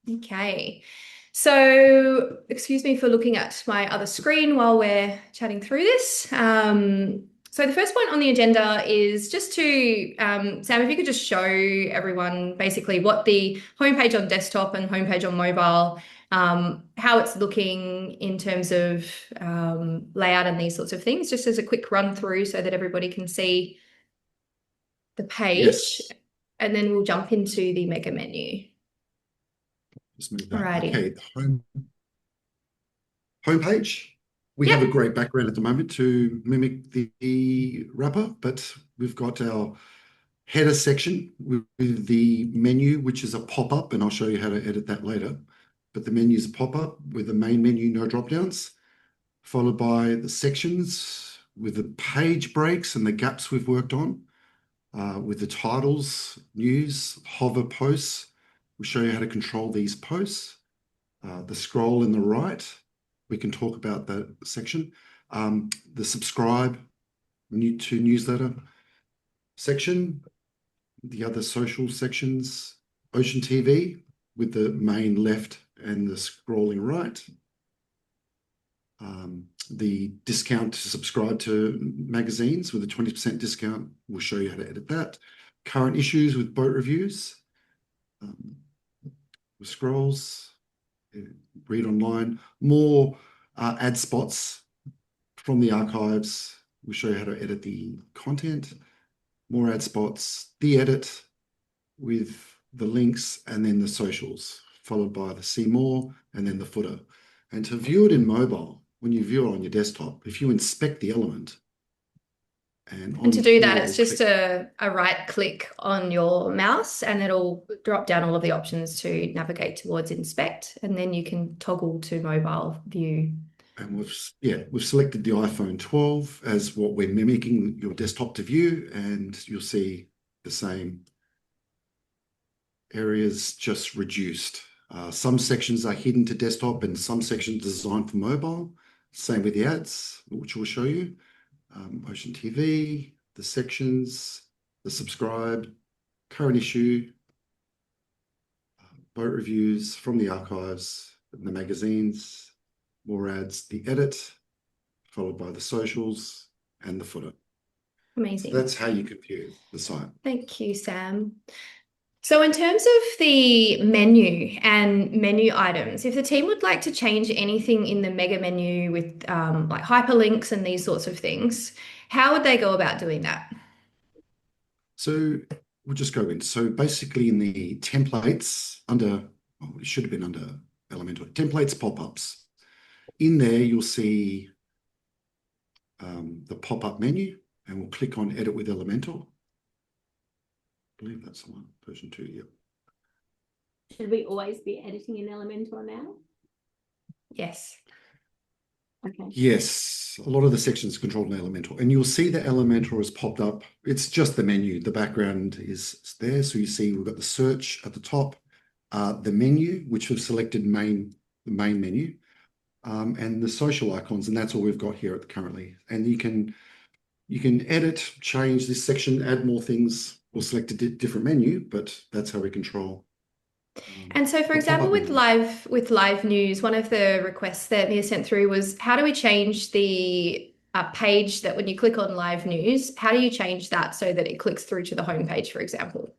Okay. So, excuse me for looking at my other screen while we're chatting through this. So the first point on the agenda is just to, Sam, if you could just show everyone basically what the homepage on desktop and homepage on mobile, how it's looking in terms of layout and these sorts of things, just as a quick run through so that everybody can see the page, Yes, and then we'll jump into the mega menu. just move that. Alrighty. Okay, the homepage. We have a Yep. great background at the moment to mimic the wrapper, but we've got our header section with the menu, which is a pop-up, and I'll show you how to edit that later. But the menu is a pop-up with the main menu, no drop-downs, followed by the sections with the page breaks and the gaps we've worked on, with the titles, news, hover posts. We'll show you how to control these posts. The scroll in the right, we can talk about that section. The subscribe to newsletter section, the other social sections, Ocean TV with the main left and the scrolling right. The discount to subscribe to magazines with a 20% discount. We'll show you how to edit that. Current issues with boat reviews. With scrolls, read online, more ad spots from the archives. We'll show you how to edit the content, more ad spots, the edit with the links, and then the socials, followed by the see more, and then the footer. And to view it in mobile, when you view it on your desktop, if you inspect the element, and And on to do here that, we'll it's just click, a right click on your mouse and it'll drop down all of the options to navigate towards inspect. And then you can toggle to mobile view. and we've selected the iPhone 12 as what we're mimicking your desktop to view, and you'll see the same areas just reduced. Some sections are hidden to desktop and some sections designed for mobile. Same with the ads, which we'll show you. Ocean TV, the sections, the subscribe, current issue, boat reviews from the archives, the magazines, more ads, the edit, followed by the socials and the footer. So Amazing. that's how you compute the site. Thank you, Sam. So in terms of the menu and menu items, if the team would like to change anything in the mega menu with like hyperlinks and these sorts of things, how would they go about doing that? So we'll just go in. So basically in the templates under, oh, it should have been under Elementor, templates pop-ups. In there, you'll see the pop-up menu, and we'll click on Edit with Elementor. I believe that's the one, version 2, yep. Should we always be editing in Elementor now? Yes. Okay. Yes, a lot of the sections are controlled in Elementor, and you'll see the Elementor has popped up. It's just the menu. The background is there. So you see we've got the search at the top, the menu, which we've selected the main menu, and the social icons, and that's all we've got here currently. And you can edit, change this section, add more things, or select a different menu, but that's how we control And so, for the example, pop-up with menu. live news, one of the requests that Mia sent through was how do we change the page that when you click on live news, how do you change that so that it clicks through to the homepage, for example?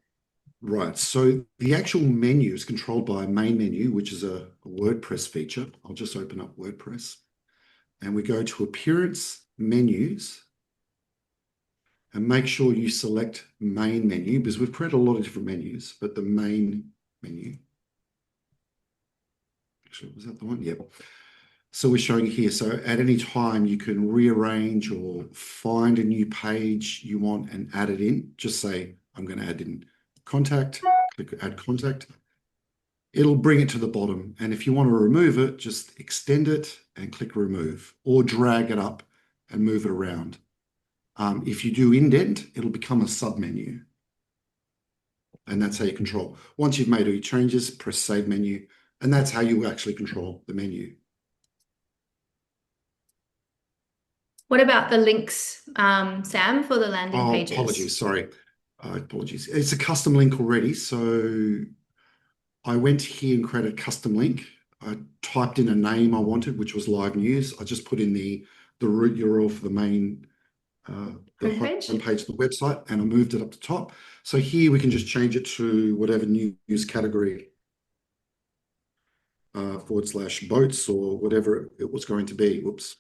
Right. So the actual menu is controlled by a main menu, which is a WordPress feature. I'll just open up WordPress and we go to Appearance, Menus, and make sure you select Main Menu because we've created a lot of different menus, but the main menu. Actually, was that the one? Yep. So we're showing here. So at any time, you can rearrange or find a new page you want and add it in. Just say, I'm going to add in contact, click Add Contact. It'll bring it to the bottom. And if you want to remove it, just extend it and click Remove or drag it up and move it around. If you do indent, it'll become a submenu. And that's how you control. Once you've made all your changes, press Save Menu. And that's how you actually control the menu. What about the links, Sam, for the landing Oh, pages? apologies. Sorry. Apologies. It's a custom link already. So I went here and created a custom link. I typed in a name I wanted, which was live news. I just put in the root URL for the main the Homepage? homepage of the website, and I moved it up to top. So here we can just change it to whatever news category / boats or whatever it was going to be. Whoops.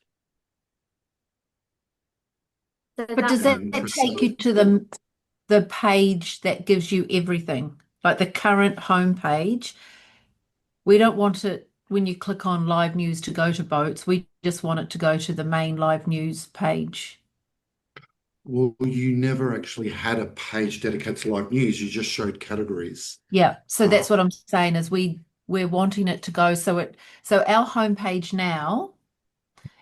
So But does that, that Press take save. you to the page that gives you everything? Like the current homepage, we don't want it when you click on live news to go to boats. We just want it to go to the main live news page. Well, you never actually had a page dedicated to live news. You just showed categories. Yeah, so that's what I'm saying is we're wanting it to go so our homepage now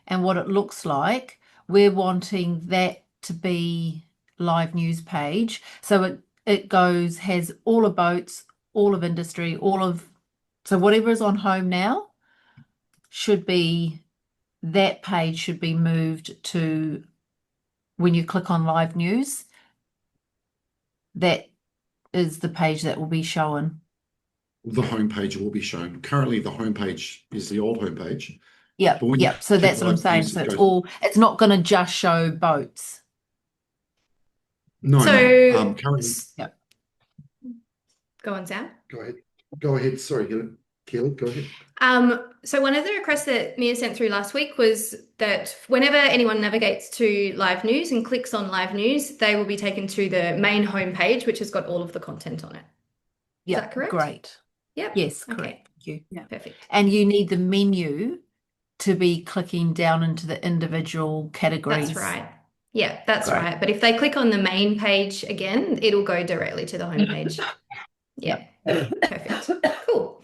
and what it looks like, we're wanting that to be live news page. So it has all of boats, all of industry, so whatever is on home now that page should be moved to when you click on live news, that is the page that will be shown. The homepage will be shown. Currently, the homepage is the old homepage. Yeah, But when you yeah. So click that's what I'm live saying. news, So it goes. it's not going to just show boats. No, So, currently, Yeah. go on, Sam. go ahead. Go ahead. Sorry, Keelan, go ahead. So one of the requests that Mia sent through last week was that whenever anyone navigates to live news and clicks on live news, they will be taken to the main homepage, which has got all of the content on it. Is that correct? Great. Yep. Yes, Okay. correct. Thank you. Yeah. Perfect. And you need the menu to be clicking down into the individual categories. That's right. Yeah, that's Great. right. But if they click on the main page again, it'll go directly to the homepage. Yeah. Perfect. Cool.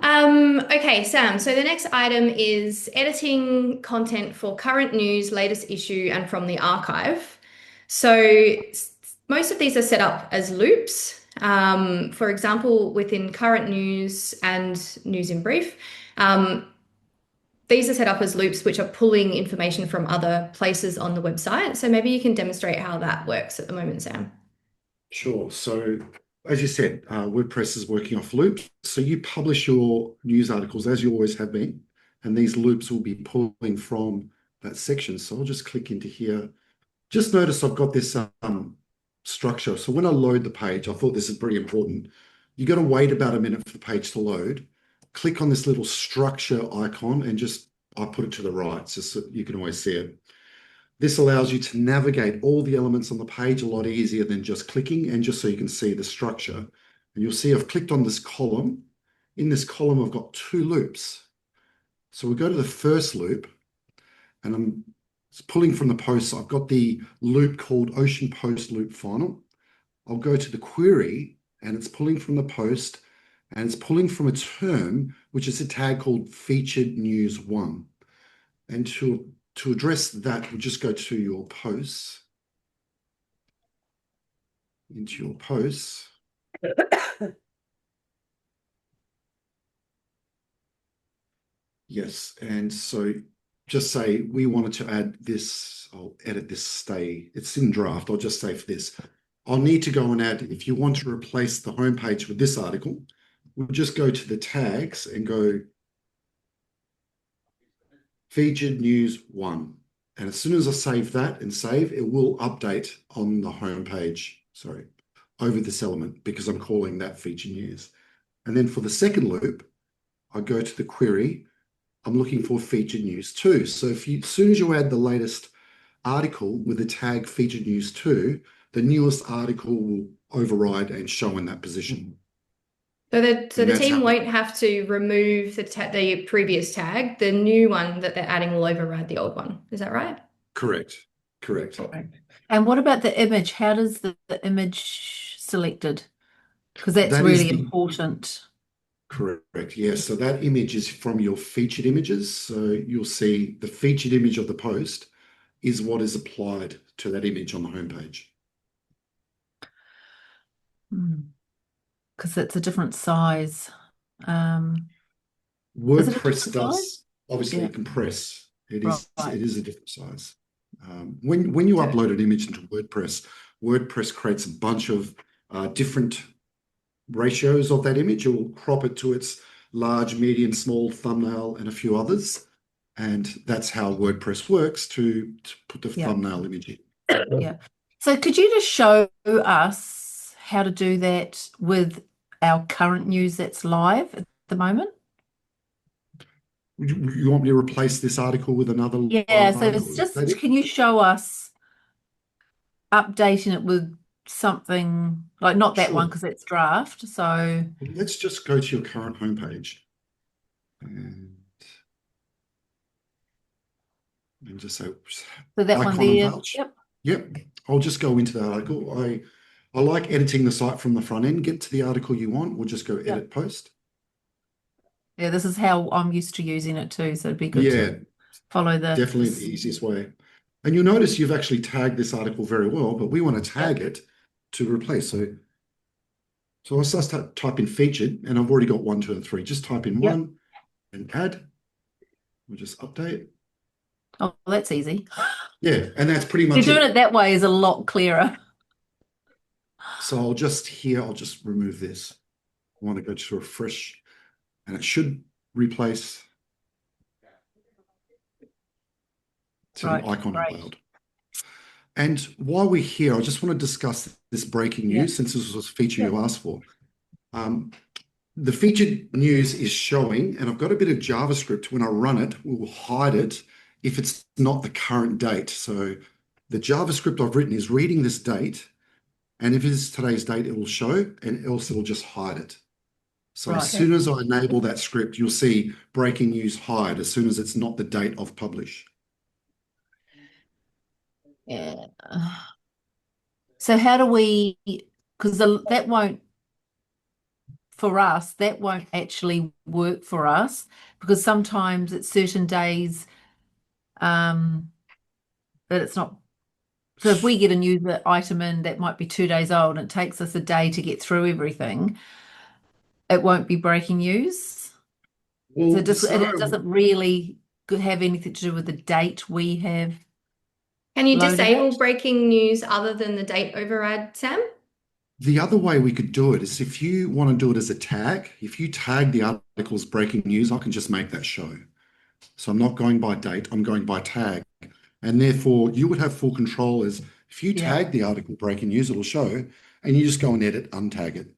Okay, Sam. So the next item is editing content for current news, latest issue, and from the archive. So most of these are set up as loops. For example, within current news and news in brief, these are set up as loops which are pulling information from other places on the website. So maybe you can demonstrate how that works at the moment, Sam. Sure. So, as you said, WordPress is working off loops. So you publish your news articles as you always have been, and these loops will be pulling from that section. So I'll just click into here. Just notice I've got this structure. So when I load the page, I thought this is pretty important. You got to wait about a minute for the page to load. Click on this little structure icon and I put it to the right so you can always see it. This allows you to navigate all the elements on the page a lot easier than just clicking, and just so you can see the structure. And you'll see I've clicked on this column. In this column, I've got two loops. So we'll go to the first loop, and I'm pulling from the post. I've got the loop called Ocean Post Loop Final. I'll go to the query, and it's pulling from the post, and it's pulling from a term, which is a tag called Featured News 1. And to address that, we'll just go to your posts, into your posts. Yes, and so just say we wanted to add this. I'll edit this stay. It's in draft. I'll just say for this. I'll need to go and add, if you want to replace the homepage with this article, we'll just go to the tags and go Featured News 1. And as soon as I save that and save, it will update on the homepage, over this element, because I'm calling that featured news. And then for the second loop, I go to the query. I'm looking for featured news 2. So as soon as you add the latest article with the tag featured news 2, the newest article will override and show in that position. So the team won't have to remove the previous tag. The new one that they're adding will override the old one. Is that right? Correct. And what about the image? How does the image selected? Because that's That really is important. Correct. Yes. So that image is from your featured images. So you'll see the featured image of the post is what is applied to that image on the homepage. Because it's a different size. WordPress does size? obviously Yeah. compress. It Right. is a different size. When you upload an image into WordPress, WordPress creates a bunch of different ratios of that image. It will crop it to its large, medium, small thumbnail and a few others. And that's how WordPress works to put the thumbnail image in. Yeah. So could you just show us how to do that with our current news that's live at the moment? You want me to replace this article with another Yeah, live so article? it's Is that just, it? can you show us updating it with something like not that one Sure. because it's draft. So Let's just go to your current homepage and just say that one icon and there. vouch. Yep. Yep. I'll just go into that article. I like editing the site from the front end. Get to the article you want. We'll just go edit post. Yeah, this is how I'm used to using it too. So it'd be good Yeah, to follow definitely the easiest way. And you'll notice you've actually tagged this article very well, but we want to tag it to replace. So I'll just type in featured, and I've already got 1, 2, and 3. Just type in 1 and add. We'll just update. Oh, that's easy. Yeah, and that's pretty much You're doing it that way is a lot clearer. So I'll just remove this. I want to go to refresh, and it should replace to the icon of cloud. And while we're here, I just want to discuss this breaking news since this was a feature you asked for. The featured news is showing, and I've got a bit of JavaScript. When I run it, we'll hide it if it's not the current date. So the JavaScript I've written is reading this date, and if it is today's date, it will show, and else it'll just hide it. So as soon as I enable that script, you'll see breaking news hide as soon as it's not the date of publish. Yeah. So how do we, because that won't, for us, that won't actually work for us because sometimes at certain days that it's not. So if we get a new item in that might be 2 days old and it takes us a day to get through everything, it won't be breaking news. Well, So it doesn't really have anything to do with the date we have. Can you loaded disable it. breaking news other than the date override, Sam? The other way we could do it is if you want to do it as a tag, if you tag the article as breaking news, I can just make that show. So I'm not going by date, I'm going by tag. And therefore, you would have full control as if you tag the article breaking news, it'll show, and you just go and edit, untag it.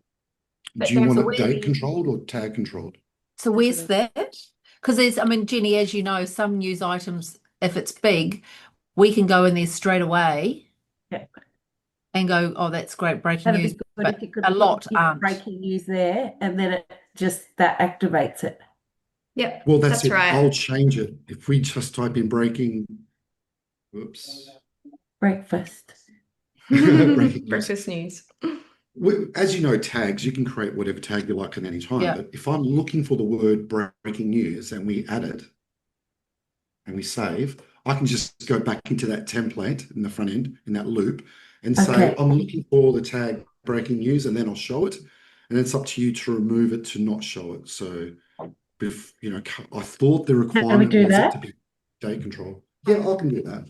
Do you want it date controlled or tag controlled? So where's that? Because there's, I mean, Jenny, as you know, some news items, if it's big, we can go in there straight away and go, oh, that's great breaking news. But a lot aren't. Breaking news there, and then it just that activates it. Yep. Well, that's it. right. I'll change it. If we just type in breaking, Breakfast. Breakfast news. As you know, tags, you can create whatever tag you like at any time. Yeah. But if I'm looking for the word breaking news and we add it and we save, I can just go back into that template in the front end, in that loop, and say, I'm looking for the tag breaking news, and then I'll show it. And it's up to you to remove it to not show it. So, if you know, I thought the requirement was it to be date control. Yeah, I can do that.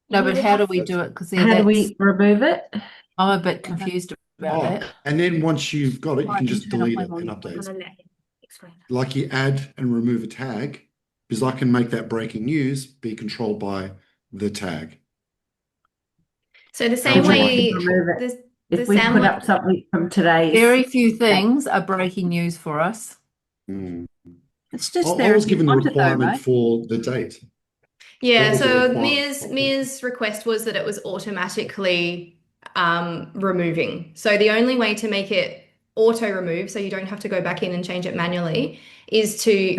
No, but how do we do it? Because How do we remove it? I'm a bit confused about that. And then once you've got it, you can just delete it and update it. Like you add and remove a tag, because I can make that breaking news be controlled by the tag. So the same way, If we put up something from today, very few things are breaking news for us. It's just I was given the requirement for the date. Yeah, so Mia's request was that it was automatically removing. So the only way to make it auto remove, so you don't have to go back in and change it manually, is to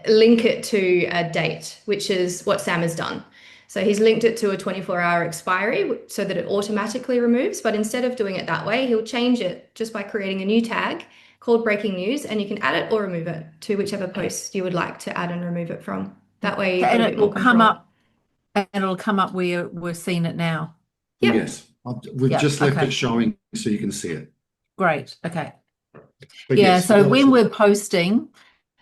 link it to a date, which is what Sam has done. So he's linked it to a 24-hour expiry so that it automatically removes. But instead of doing it that way, he'll change it just by creating a new tag called breaking news, and you can add it or remove it to whichever post you would like to add and remove it from. That way you've got a bit more control. It'll come up where we're seeing it now. Yep. Yes. We've just left it showing so you can see it. Great. Okay. But Yeah, yes, so when we're posting,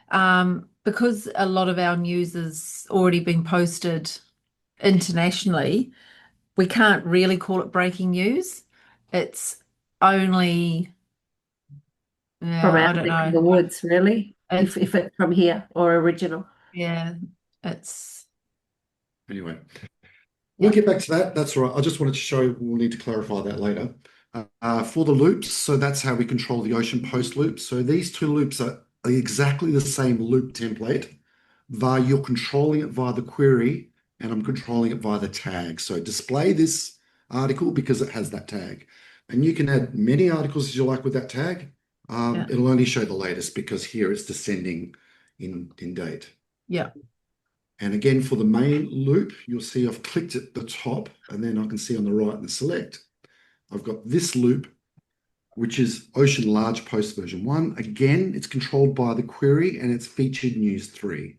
because a lot of our news has already been posted internationally, we can't really call it breaking news. It's only Yeah, from I our don't neck of know. the woods, really. It's, If it's from here or original. yeah, it's Anyway, we'll yeah, get back to that. That's all right. I just wanted to show, we'll need to clarify that later. For the loops, so that's how we control the ocean post loop. So these two loops are exactly the same loop template, you're controlling it via the query, and I'm controlling it via the tag. So display this article because it has that tag. And you can add many articles as you like with that tag. yeah, It'll only show the latest because here it's descending in date. yeah. And again, for the main loop, you'll see I've clicked at the top, and then I can see on the right in the select, I've got this loop, which is Ocean Large Post version 1. Again, it's controlled by the query, and it's featured news 3.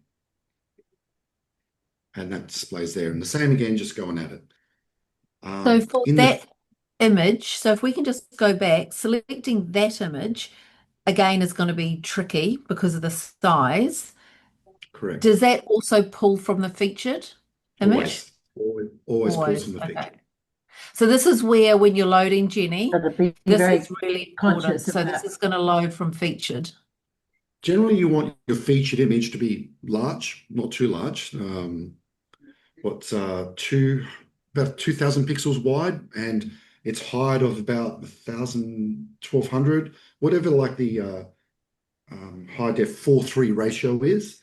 And that displays there. And the same again, just going at it. So for In the that image, so if we can just go back, selecting that image again is going to be tricky because of the size. correct, Does that also pull from the featured image? always pulls from Always. the feature. Okay. So this is where when you're loading, Jenny, So to be this very is really important. conscious of So this that. is going to load from featured. Generally, you want your featured image to be large, not too large. About 2,000 pixels wide, and its height of about 1,000, 1,200, whatever like the high def 4:3 ratio is.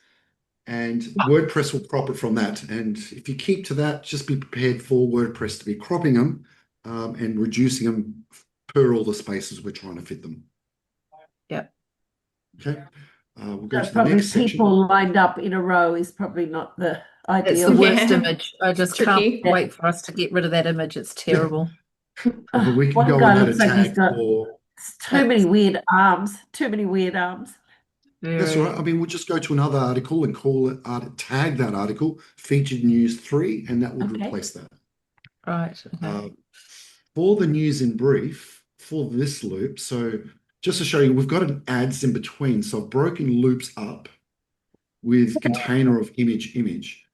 And WordPress will crop it from that. And if you keep to that, just be prepared for WordPress to be cropping them and reducing them per all the spaces we're trying to fit them. Yep. Okay. We'll go So to the probably next section. people lined up in a row is probably not the It's ideal. the worst Yeah. image. I just Tricky. can't wait for us to get rid of that image. It's terrible. But we can One go guy and add a looks like he's tag got for. too many weird arms. Too many weird arms. That's all right. I mean, we'll just go to another article and call it tag that article featured news 3, and that would Okay. replace that. Right. Okay. For the news in brief, for this loop, so just to show you, we've got an ads in between. So I've broken loops up with container of image.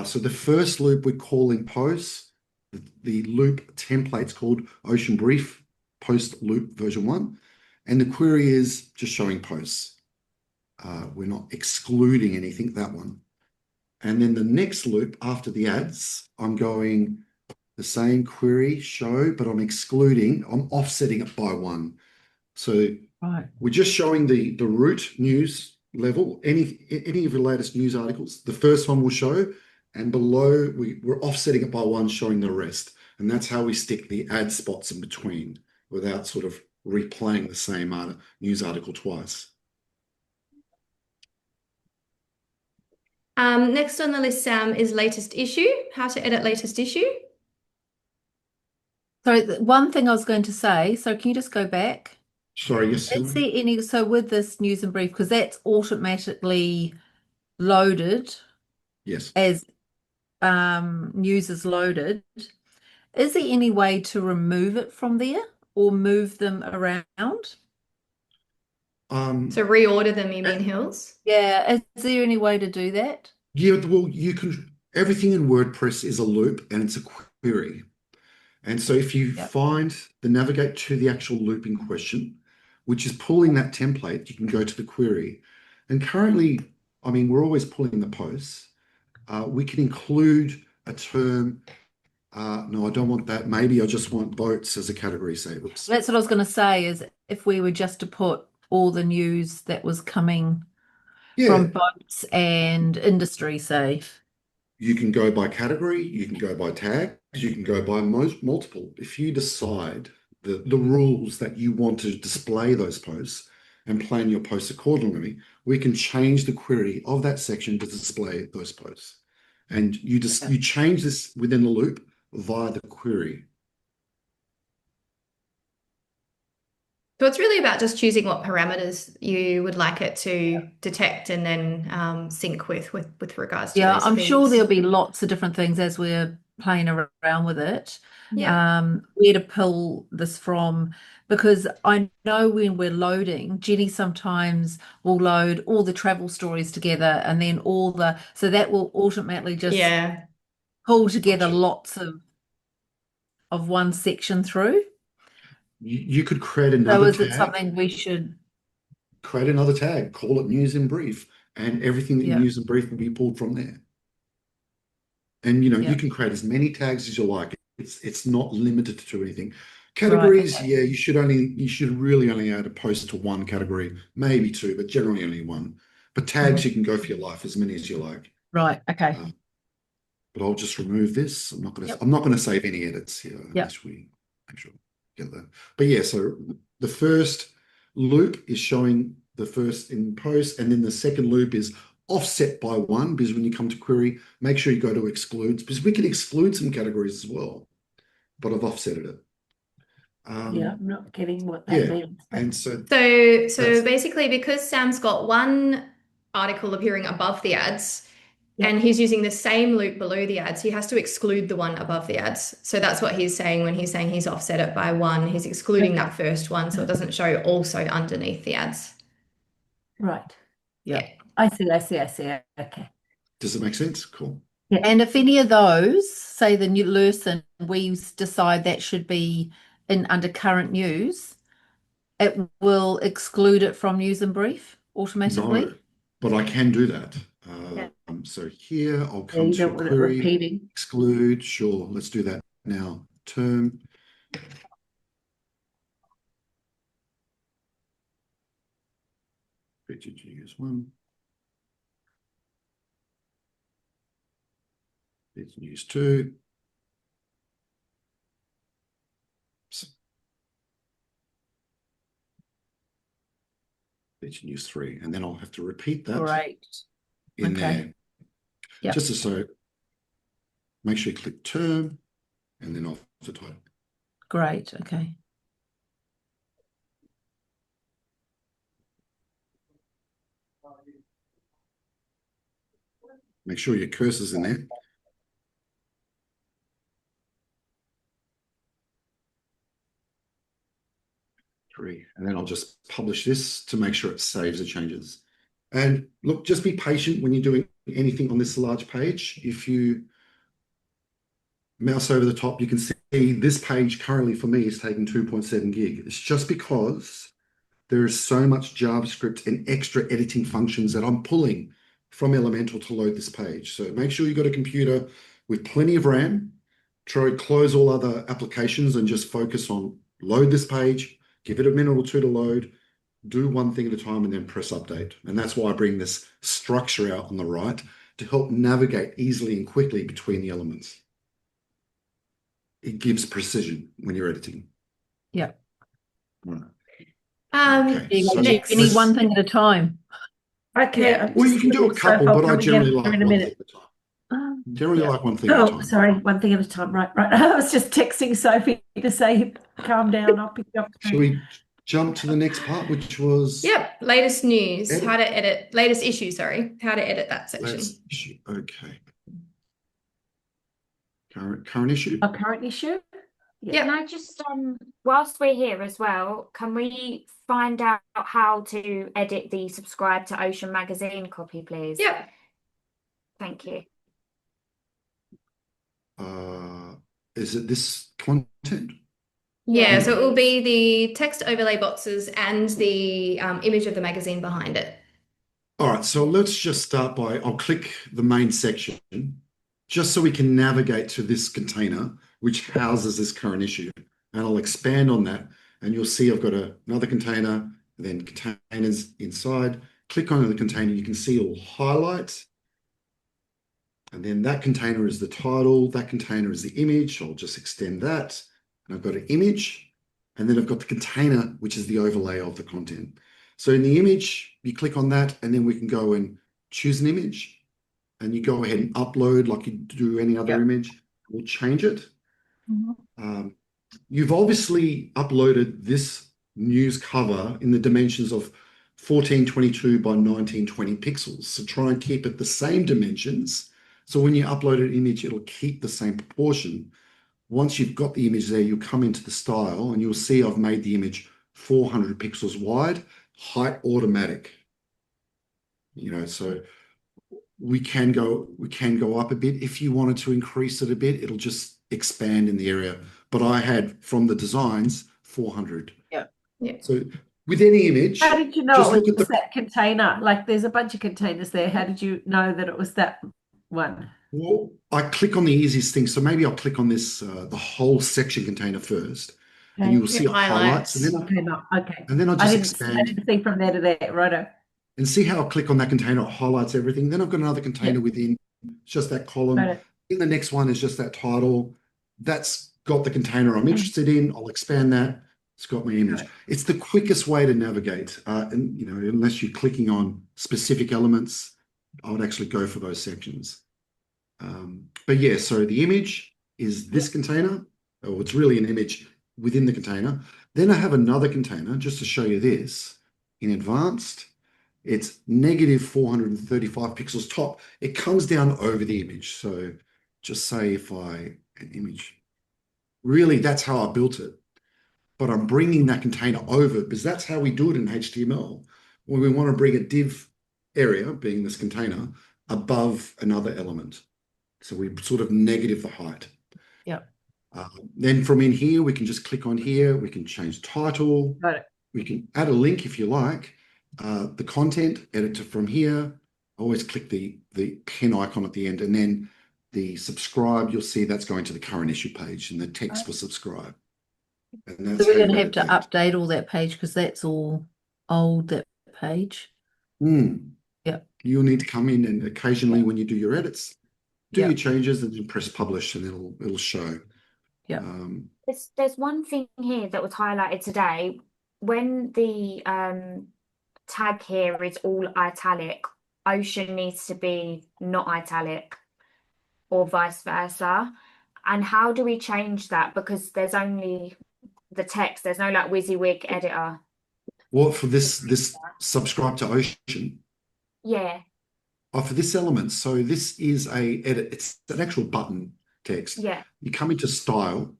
So the first loop we're calling posts. The loop template's called Ocean Brief Post Loop version 1. And the query is just showing posts. We're not excluding anything, that one. And then the next loop after the ads, I'm going the same query show, but I'm offsetting it by 1. So Right. we're just showing the root news level, any of the latest news articles. The first one will show, and below we're offsetting it by 1, showing the rest. And that's how we stick the ad spots in between without sort of replaying the same news article twice. Next on the list, Sam, is latest issue. How to edit latest issue. So one thing I was going to say, so can you just go back? Sorry, yes, Is Hillary? there any, so with this news and brief, because that's automatically loaded Yes. as news is loaded, is there any way to remove it from there or move them around? So reorder them, you mean, Hills? Yeah, is there any way to do that? Yeah, well, you can. Everything in WordPress is a loop and it's a query. And so if you find the navigate to the actual loop in question, which is pulling that template, you can go to the query. And currently, I mean, we're always pulling the posts. We can include a term. No, I don't want that. Maybe I just want boats as a category, say. Oops. That's what I was going to say, is if we were just to put all the news that was coming from boats and industry, say. You can go by category, you can go by tags, you can go by multiple. If you decide the rules that you want to display those posts and plan your posts accordingly, we can change the query of that section to display those posts. And you change this within the loop via the query. So it's really about just choosing what parameters you would like it to detect and then sync with regards to Yeah, those I'm sure feeds. there'll be lots of different things as we're playing around with it. Yeah. Where to pull this from, because I know when we're loading, Jenny sometimes will load all the travel stories together and then so that will automatically just pull together lots of one section through. You could create So another is it tag. something we should create another tag, call it news in brief, and everything that you Yeah. news in brief will be pulled from there. And you Yeah. can create as many tags as you like. It's not limited to anything. Categories, okay. yeah, you should really only add a post to one category, maybe two, but generally only one. But tags, you can go for your life, as many as you like. Right. Okay. But I'll just remove this. I'm not Yep. going to save any edits here unless we make sure we get that. But yeah, so the first loop is showing the first in post, and then the second loop is offset by 1, because when you come to query, make sure you go to excludes, because we can exclude some categories as well, but I've offsetted it. Yeah, I'm not getting what that Yeah, means. and so So that's- basically, because Sam's got one article appearing above the ads, Yeah. and he's using the same loop below the ads, he has to exclude the one above the ads. So that's what he's saying when he's saying he's offset it by 1. He's excluding that first one, so it doesn't show also underneath the ads. Right. Yeah. I see. Okay. does it make sense? Cool. And if any of those, say the new Lurson, we decide that should be in under current news, it will exclude it from news and brief automatically. No, but I can do that. Yeah. So here I'll Yeah, come you to don't want it query, repeating. exclude. Sure, let's do that now. Term. Featured news 1. Featured news 2. Featured news 3, and then I'll have to repeat that Great. in Okay. there. Yep. Just so make sure you click term and then off the type. Great. Okay. Make sure your cursor's in there. And then I'll just publish this to make sure it saves the changes. And look, just be patient when you're doing anything on this large page. If you mouse over the top, you can see this page currently for me is taking 2.7 gig. It's just because there is so much JavaScript and extra editing functions that I'm pulling from Elementor to load this page. So make sure you've got a computer with plenty of RAM. Try to close all other applications and just focus on load this page, give it a minute or two to load, do one thing at a time, and then press update. And that's why I bring this structure out on the right to help navigate easily and quickly between the elements. It gives precision when you're editing. Yeah. Right. Okay, so You need one thing at a time. Okay. Yeah. Well, you can do a couple, but I generally like one thing at a time. Generally Yeah. like one thing at a time. Sorry, one thing at a time. Right. I was just texting Sophie to say, calm down, I'll pick you up. Shall we jump to the next part, which was Yep, latest news, Edit. how to edit, latest issue, sorry, how to edit that section. latest issue? Okay. Current issue? A current issue? Yeah. Can I just, whilst we're here as well, can we find out how to edit the subscribe to Ocean magazine copy, please? Yep. Thank you. Is it this content? Yeah, so it will be the text overlay boxes and the image of the magazine behind it. All right, so let's just start by, I'll click the main section just so we can navigate to this container, which houses this current issue. And I'll expand on that, and you'll see I've got another container, then containers inside. Click on the container, you can see all highlights. And then that container is the title, that container is the image. I'll just extend that. And I've got an image, and then I've got the container, which is the overlay of the content. So in the image, you click on that, and then we can go and choose an image, and you go ahead and upload like you do any other image. We'll change it. You've obviously uploaded this news cover in the dimensions of 1422 by 1920 pixels. So try and keep it the same dimensions. So when you upload an image, it'll keep the same proportion. Once you've got the image there, you'll come into the style and you'll see I've made the image 400 pixels wide, height automatic. So we can go up a bit. If you wanted to increase it a bit, it'll just expand in the area. But I had from the designs 400. Yeah. Yeah. So with any image, How did you know just it look at was the, that container? Like there's a bunch of containers there. How did you know that it was that one? well, I click on the easiest thing. So maybe I'll click on this, the whole section container first, and Okay. you'll see It it highlights, highlights. Okay, no, okay. and then I'll I just didn't expand see from there to there, righto. and see how I click on that container, it highlights everything. Then I've got another container within, it's just that column. Righto. In the next one is just that title. That's got the container I'm interested in. I'll expand that. It's got my image. Right. It's the quickest way to navigate. And you know, unless you're clicking on specific elements, I would actually go for those sections. But yeah, so the image is this container, or it's really an image within the container. Then I have another container just to show you this in advanced. It's negative 435 pixels top. It comes down over the image. So just say if an image, really that's how I built it. But I'm bringing that container over because that's how we do it in HTML. When we want to bring a div area, being this container, above another element. So we sort of negative the height. Yep. Then from in here, we can just click on here. We can change title. Got it. We can add a link if you like. The content, edit from here. Always click the pen icon at the end, and then the subscribe, you'll see that's going to the current issue page and the text for subscribe. And that's So we're how you going to have to edit that. update all that page because that's all old, that page. Yep. You'll need to come in and occasionally when you do your edits, do Yep. your changes and then press publish and it'll show. Yep. There's one thing here that was highlighted today. When the tag here is all italic, Ocean needs to be not italic, or vice versa. And how do we change that? Because there's only the text, there's no like WYSIWYG editor. What for this subscribe to Ocean? Yeah. Oh, for this element. So this is a edit. It's an actual button text. Yeah. You come into style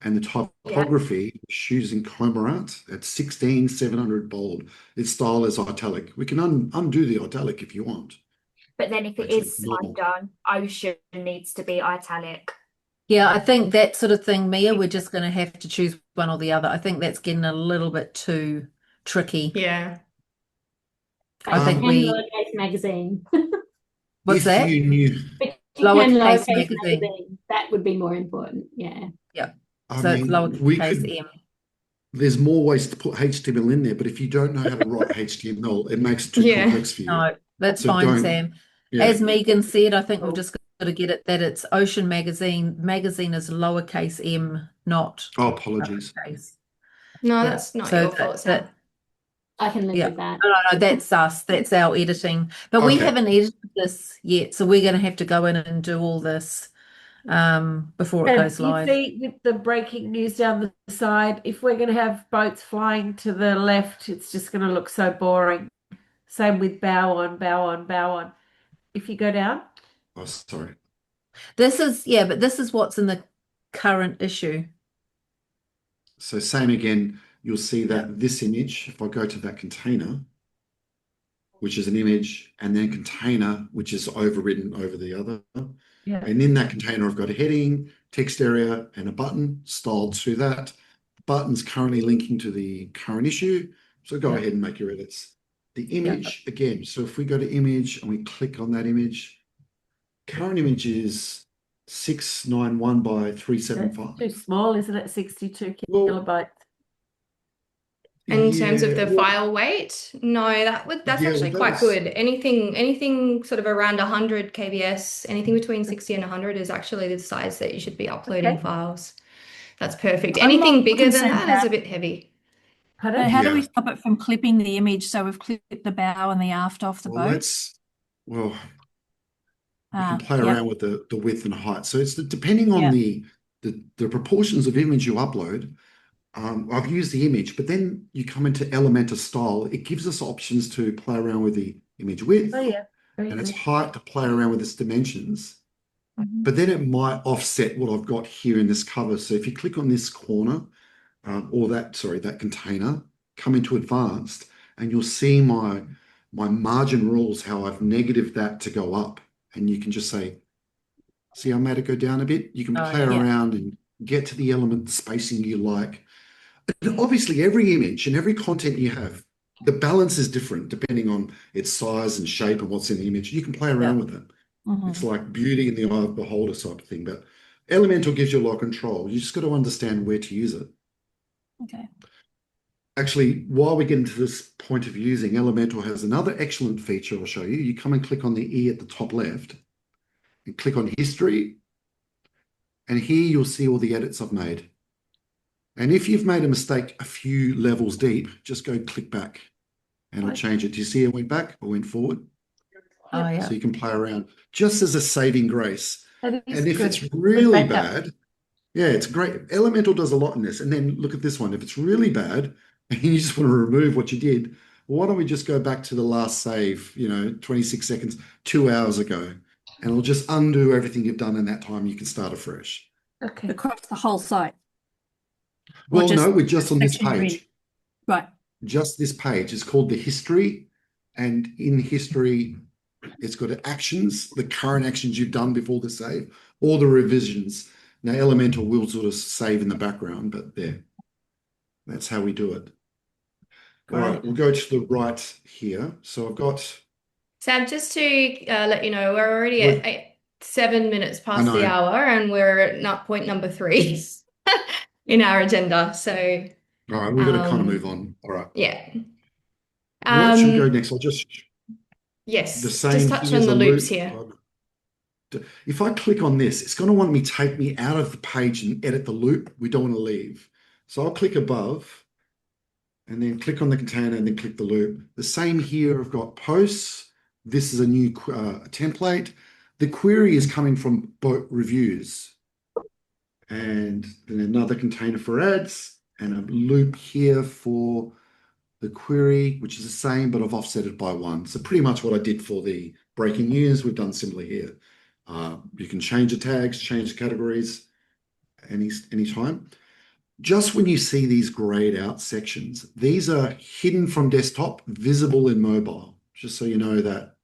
and the typography, choosing Comarat at 16,700 bold. Its style is italic. We can undo the italic if you want. But then if it Makes it is normal. undone, Ocean needs to be italic. Yeah, I think that sort of thing, Mia, we're just going to have to choose one or the other. I think that's getting a little bit too tricky. Yeah. I think And we, lowercase magazine. what's If that? you knew, But you can Lowercase lowercase magazine. magazine. That would be more important. Yeah. I So it's mean, we lowercase could, m. there's more ways to put HTML in there, but if you don't know how to write HTML, it makes it too Yeah. complex for you. No, that's So fine, don't- Sam. Yeah. As Megan said, I think we've just got to get it that it's Ocean Magazine. Magazine is lowercase m, not Oh, apologies. uppercase. No, Yeah. that's not So your fault, Sam. I can live Yeah. with that. No, that's us. That's our editing. But we Okay. haven't edited this yet, so we're going to have to go in and do all this before it And goes you live. see with the breaking news down the side, if we're going to have boats flying to the left, it's just going to look so boring. Same with bow on, bow on, bow on. If you go down, Oh, sorry. This is, yeah, but this is what's in the current issue. So same again, you'll see that this image, if I go to that container, which is an image, and then container, which is overridden over the other. yeah, And in that container, I've got a heading, text area, and a button styled to that. The button's currently linking to the current issue. So go ahead and make your edits. The image, again, so if we go to image and we click on that image, current image is 691 by that's 375. too small, isn't it? 62 Well, kilobytes. In terms of the well, file weight, no, that's yeah, actually that quite was- good. Anything sort of around 100 kbs, anything between 60 and 100 is actually the size that you should be uploading Okay. files. That's perfect. I'm Anything not bigger than concerned that is a about- bit heavy. Pardon? But how do Yeah. we stop it from clipping the image so we've clipped the bow and the aft off the boat? We can play Yep. around with the width and height. So it's depending on the proportions of image you upload. I've used the image, but then you come into Elementor style. It gives us options to play around with the image width Oh, yeah. Very and its good. height to play around with its dimensions. Mhm. But then it might offset what I've got here in this cover. So if you click on this corner, or that container, come into advanced, and you'll see my margin rules, how I've negative that to go up. And you can just say, see, I made it go down a bit. You can Oh, play yeah. around and get to the element, the spacing you like. And obviously, every image and every content you have, the balance is different depending on its size and shape and what's in the image. You can play around with it. It's like beauty in the eye of the beholder type of thing. But Elementor gives you a lot of control. You just got to understand where to use it. Okay. Actually, while we get into this point of using, Elementor has another excellent feature I'll show you. You come and click on the E at the top left and click on History. And here you'll see all the edits I've made. And if you've made a mistake a few levels deep, just go click back and it'll change it. Do you see it went back or went forward? Oh, yeah. So you can play around just as a saving grace. That is And if good. it's really Good backup. bad, yeah, it's great. Elemental does a lot in this. And then look at this one. If it's really bad and you just want to remove what you did, why don't we just go back to the last save, 26 seconds, 2 hours ago, and it'll just undo everything you've done in that time. You can start afresh. Okay. Across the whole site. Well, just no, we're just on this section you're in. page. Right. Just this page. It's called the history. And in history, it's got actions, the current actions you've done before the save, or the revisions. Now, Elementor will sort of save in the background, but there. That's how we do it. All right, we'll go to the right here. So I've got... Sam, just to let you know, we're already at 7 minutes past the know. hour, and we're at point number 3 in our agenda. So, All right, we've got to kind of move on. All right. yeah. What should we go next? I'll just... Yes, The same just touch thing on as the a loops loop. here. If I click on this, it's going to want me to take me out of the page and edit the loop. We don't want to leave. So I'll click above and then click on the container and then click the loop. The same here, I've got posts. This is a new template. The query is coming from boat reviews. And then another container for ads and a loop here for the query, which is the same, but I've offset it by 1. So pretty much what I did for the breaking news, we've done similar here. You can change the tags, change the categories anytime. Just when you see these grayed out sections, these are hidden from desktop, visible in mobile, just so you know that.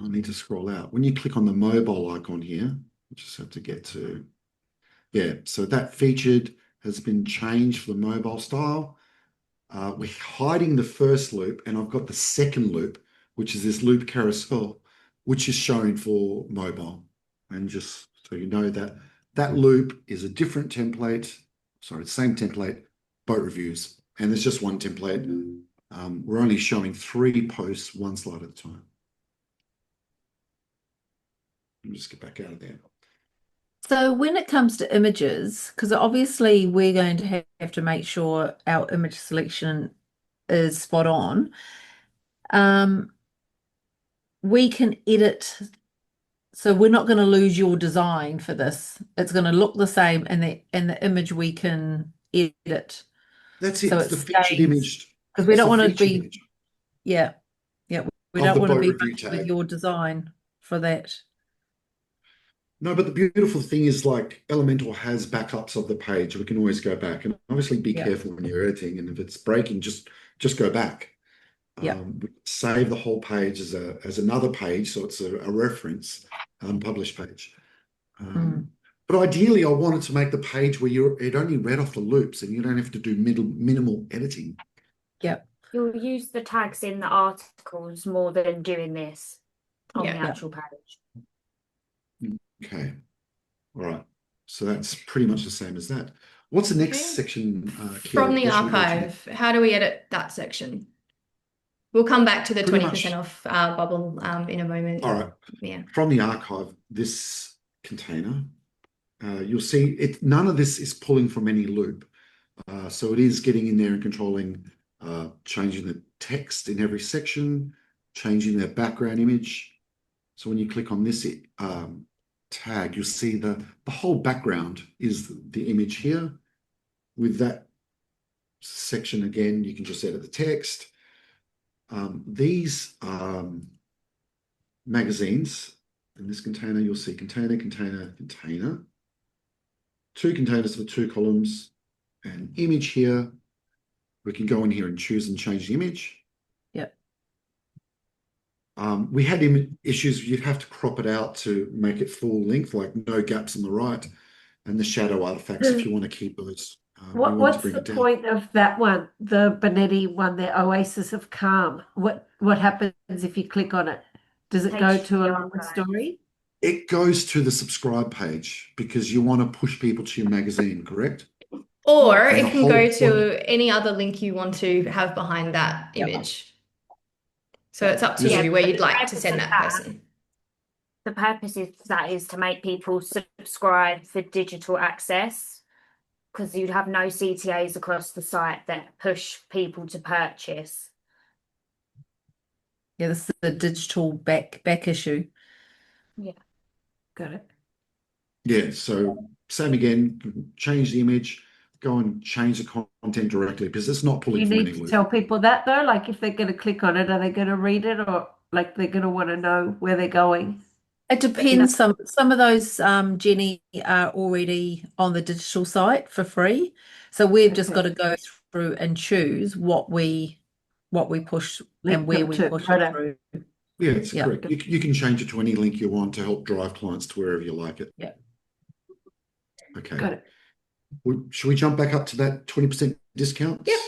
I need to scroll out. When you click on the mobile icon here, you just have to get to, yeah, so that featured has been changed for the mobile style. We're hiding the first loop, and I've got the second loop, which is this loop carousel, which is shown for mobile. And just so you know that that loop is a different template, sorry, same template, boat reviews. And there's just one template. We're only showing 3 posts, 1 slide at a time. Let me just get back out of there. So when it comes to images, because obviously we're going to have to make sure our image selection is spot on, we can edit. So we're not going to lose your design for this. It's going to look the same, and the image we can edit. That's it. So It's it the featured image. because we It's don't the want to featured be, image yeah, we of don't the want to boat be review fussed with tag. your design for that. No, but the beautiful thing is, like, Elementor has backups of the page. We can always go back, and obviously be careful when you're editing. And if it's breaking, just go back. Save the whole page as another page, so it's a reference published page. But ideally, I wanted to make the page where it only read off the loops, and you don't have to do minimal editing. Yeah. You'll use the tags in the articles more than doing this on the actual page. Okay. All right. So that's pretty much the same as that. What's the next section, From the What should we go to archive, how do we edit that section? We'll come back to the Pretty 20% off bubble in a moment. All right. Yeah. From the archive, this container, you'll see it. None of this is pulling from any loop. So it is getting in there and controlling, changing the text in every section, changing their background image. So when you click on this tag, you'll see the whole background is the image here. With that section again, you can just edit the text. These magazines in this container, you'll see container, container, container. 2 containers for 2 columns, and image here. We can go in here and choose and change the image. Yep. We had issues. You'd have to crop it out to make it full length, like no gaps on the right, and the shadow artifacts if you want to keep those We want to What's bring the it down. point of that one, the Benetti one, the Oasis of Calm? What happens if you click on it? Does it go Takes to a you longer guys. story? It goes to the subscribe page because you want to push people to your magazine, correct? Or And it the can whole go point- to any other link you want to have behind that Yep. image. So it's up to Yeah, you where but you'd the like to purpose send of that that- person. The purpose of that is to make people subscribe for digital access, because you'd have no CTAs across the site that push people to purchase. Yeah, this is the digital back issue. Got it. Yeah, so same again, change the image, go and change the content directly because it's not Do pulling you from need to anywhere. tell people that though? Like if they're going to click on it, are they going to read it, or like they're going to want to know where they're going? It depends. Some of those, Jenny, are already on the digital site for free. So we've just got Okay. to go through and choose what we push Link and where them we to, push righto. it through. Yeah, it's Yeah. correct. You can change it to any link you want to help drive clients to wherever you like it. Yeah. Okay. Got it. Should we jump back up to that 20% discount? Yep.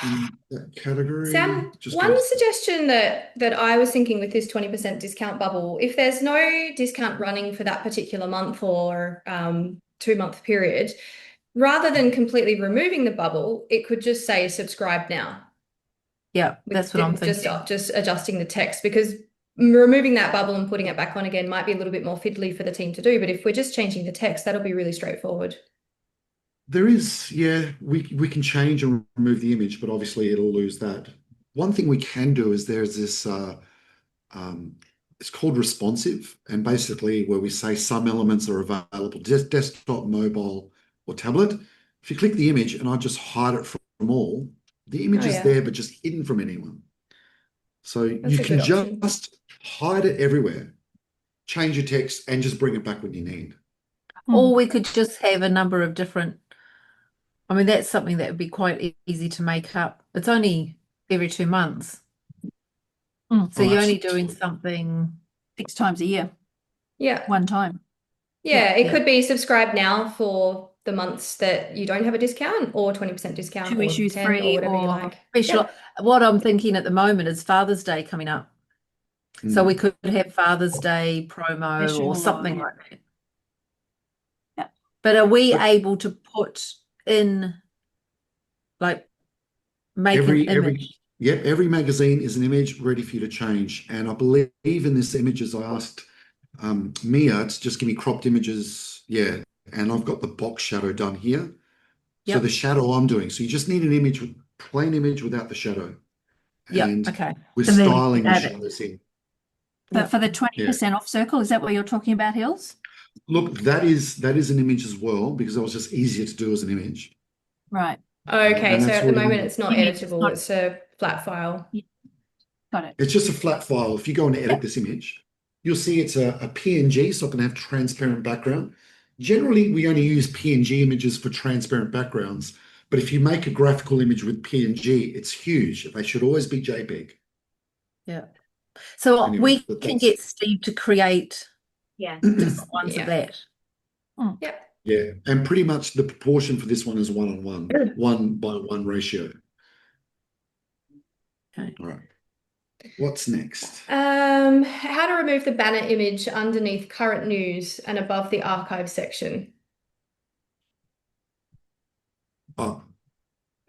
In that category? Sam, Just one give- suggestion that I was thinking with this 20% discount bubble, if there's no discount running for that particular month or 2-month period, rather than completely removing the bubble, it could just say subscribe now. Yeah, that's what I'm Just thinking. just adjusting the text, because removing that bubble and putting it back on again might be a little bit more fiddly for the team to do. But if we're just changing the text, that'll be really straightforward. There is, yeah, we can change and remove the image, but obviously it'll lose that. One thing we can do is there's this, it's called responsive, and basically where we say some elements are available, desktop, mobile, or tablet. If you click the image and I just hide it from all, the image Oh, is yeah. there, but just hidden from anyone. So That's you a can good option. just hide it everywhere, change your text, and just bring it back when you need. Or we could just have a number of different. I mean, that's something that would be quite easy to make up. It's only every 2 months. So you're only doing something. 6 times a year, Yeah. one time. Yeah, it Yeah. could be subscribe now for the months that you don't have a discount, or 20% discount, 2 or issues 10, free, or whatever you or like. Special. Yep. What I'm thinking at the moment is Father's Day coming up. So we could have Father's Day promo Special or or- something yeah. like that. Yeah. But are we But- able to put in, like, make an image? Every magazine is an image ready for you to change. And I believe in this images, I asked Mia to just give me cropped images. Yeah. And I've got the box shadow done here. So Yep. the shadow I'm doing. So you just need an image, plain image without the shadow. Yep, And okay. we're And then styling the add it. shadows in. But for the 20% off circle, is that what you're talking about, Hills? Look, that is an image as well, because it was just easier to do as an image. Right. Okay, And so that's at the already- moment it's not You mean it's editable, not- it's a flat file. Got it. It's just a flat file. If you go and edit this image, you'll see it's a PNG, so I can have transparent background. Generally, we only use PNG images for transparent backgrounds, but if you make a graphical image with PNG, it's huge. They should always be JPEG. Yeah. So Anyway, we but can that's- get Steve to create Yeah. different ones Yeah. of that. Yep. Yeah, and pretty much the proportion for this one is 1:1, 1:1 ratio. Okay. All right. What's next? How to remove the banner image underneath current news and above the archive section. Oh,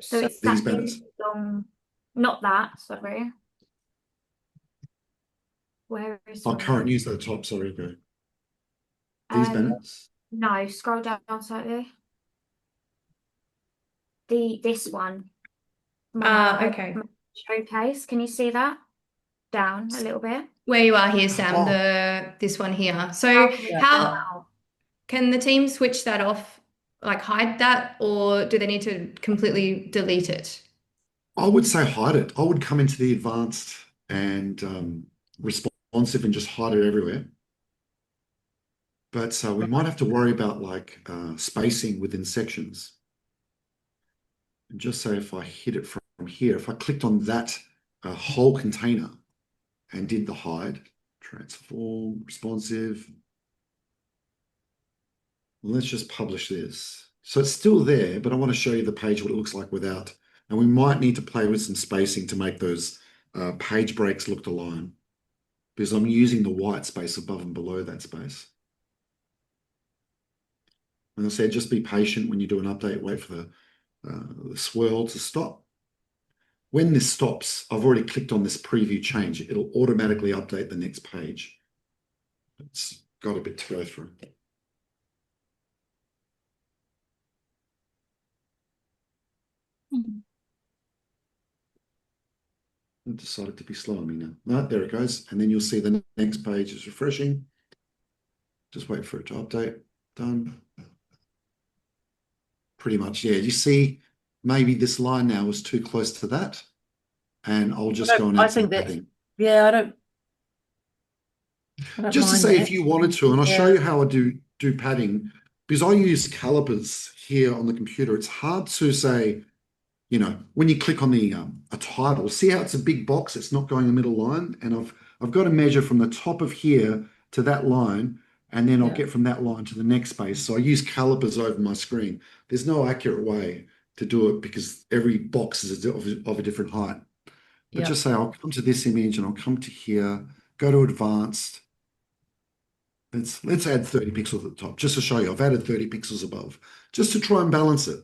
So it's these that banners. image on, not that, sorry. Where is Current news at the top. Sorry, go. These banners. No, scroll down slightly. This one. Okay. Showcase. Can you see that? Down a little bit. Where you are here, Sam, Oh. this one here. So Yeah. how can the team switch that off, like hide that, or do they need to completely delete it? I would say hide it. I would come into the advanced and responsive and just hide it everywhere. But we might have to worry about like spacing within sections. And just say if I hit it from here, if I clicked on that whole container and did the hide, transform, responsive. Let's just publish this. So it's still there, but I want to show you the page, what it looks like without. And we might need to play with some spacing to make those page breaks look aligned, because I'm using the white space above and below that space. And I said, just be patient when you do an update, wait for the swirl to stop. When this stops, I've already clicked on this preview change. It'll automatically update the next page. It's got a bit to go through. It decided to be slow on me now. No, there it goes. And then you'll see the next page is refreshing. Just wait for it to update. Done. Pretty much, yeah. You see, maybe this line now was too close to that. And I'll just go and add some padding. Yeah, I don't Just to mind say, that. if you wanted to, and I'll show you how I do padding, because I use calipers here on the computer. It's hard to say, you know, when you click on the a title, see how it's a big box, it's not going a middle line, and I've got to measure from the top of here to that line, and then I'll get from that line to the next space. So I use calipers over my screen. There's no accurate way to do it because every box is of a different height. But just say, I'll come to this image and I'll come to here, go to advanced. Let's add 30 pixels at the top, just to show you. I've added 30 pixels above, just to try and balance it.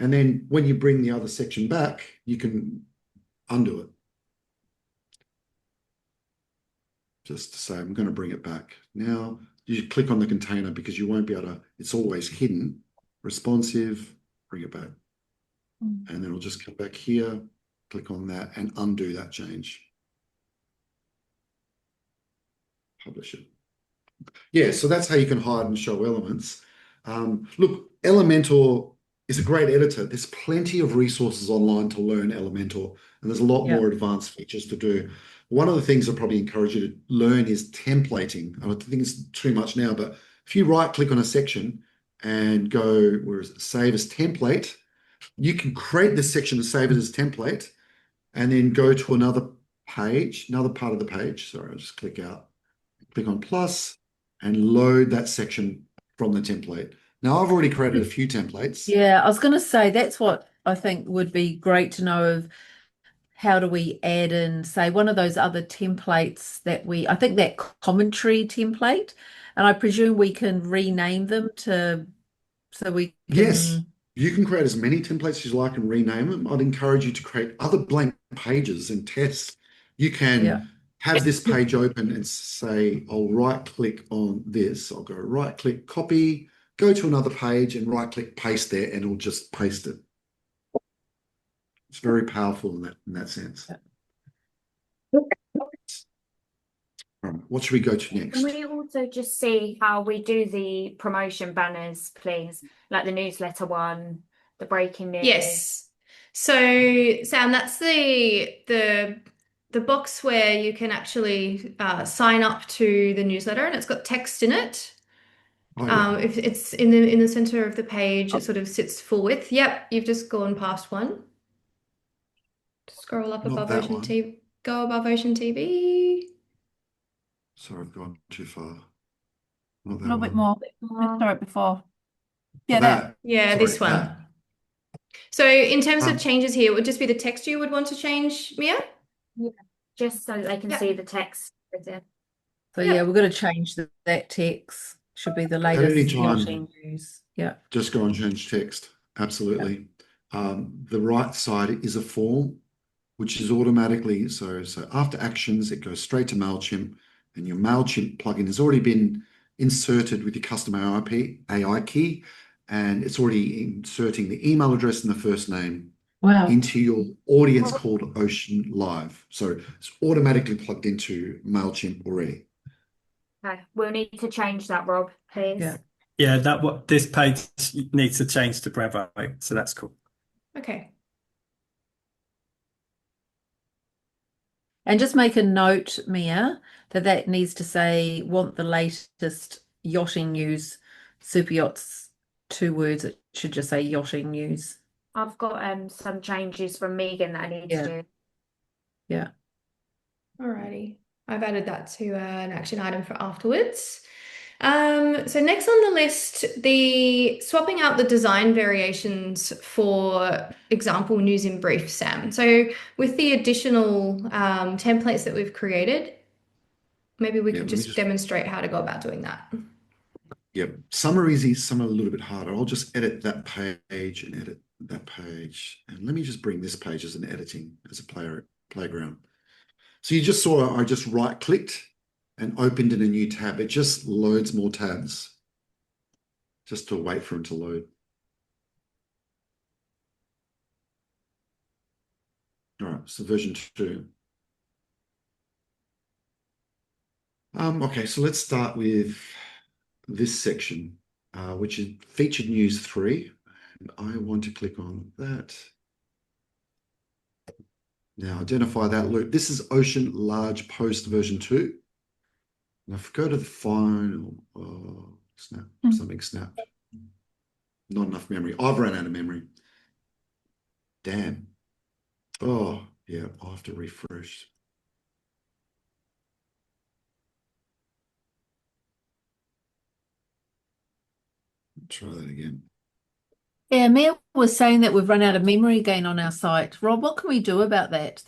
And then when you bring the other section back, you can undo it. Just to say, I'm going to bring it back. Now, you click on the container because you won't be able to, it's always hidden. Responsive, bring it back. And then I'll just come back here, click on that and undo that change. Publish it. Yeah, so that's how you can hide and show elements. Look, Elementor is a great editor. There's plenty of resources online to learn Elementor, and there's a lot more advanced features to do. One of the things I'd probably encourage you to learn is templating. I don't think it's too much now, but if you right-click on a section and go, where is it, save as template, you can create this section to save it as template, and then go to another page, another part of the page. Sorry, I'll just click out. Click on plus and load that section from the template. Now, I've already created a few templates. Yeah, I was going to say that's what I think would be great to know of how do we add in, say, one of those other templates that I think that commentary template, and I presume we can rename them so we can. Yes, you can create as many templates as you like and rename them. I'd encourage you to create other blank pages and test. You can have this page open and say, I'll right-click on this. I'll go right-click, copy, go to another page and right-click, paste there, and it'll just paste it. It's very powerful in that sense. All right, what should we go to next? Can we also just see how we do the promotion banners, please? Like the newsletter one, the breaking news. Yes. So, Sam, that's the box where you can actually sign up to the newsletter, and it's got text in it. If it's in the center of the page, it sort of sits full width. Yep, you've just gone past one. Scroll up above Ocean TV. Go above Ocean TV. Sorry, I've gone too far. A little bit more. Sorry, before. Yeah, that. Yeah, Sorry, this one. that. So in terms of changes here, it would just be the text you would want to change, Mia? Yeah, just so they can see the text. So yeah, we're going to change that text. Should be the latest yachting news. Yeah. Just go and change text. Absolutely. The right side is a form, which is automatically, so after actions, it goes straight to Mailchimp, and your Mailchimp plugin has already been inserted with your custom AI key, and it's already inserting the email address and the first name into your audience called Ocean Live. So it's automatically plugged into Mailchimp already. Okay, we'll need to change that, Rob, please. Yeah, this page needs to change to Brevo, so that's cool. Okay. And just make a note, Mia, that needs to say, want the latest yachting news, super yachts, 2 words. It should just say yachting news. I've got some changes from Megan that I need to do. Yeah. Alrighty. I've added that to an action item for afterwards. So next on the list, the swapping out the design variations for example news in brief, Sam. So with the additional templates that we've created, maybe we could just demonstrate how to go about doing that. Yeah, some are easy, some are a little bit harder. I'll just edit that page and edit that page. And let me just bring this page as an editing, as a playground. So you just saw I just right-clicked and opened in a new tab. It just loads more tabs just to wait for them to load. All right, so version 2. Okay, so let's start with this section, which is featured news 3. And I want to click on that. Now identify that loop. This is Ocean Large Post version 2. Now if I go to the final, snap, something snapped. Not enough memory. I've run out of memory. Damn. Oh, yeah, I'll have to refresh. Try that again. Yeah, Mia was saying that we've run out of memory again on our site. Rob, what can we do about that?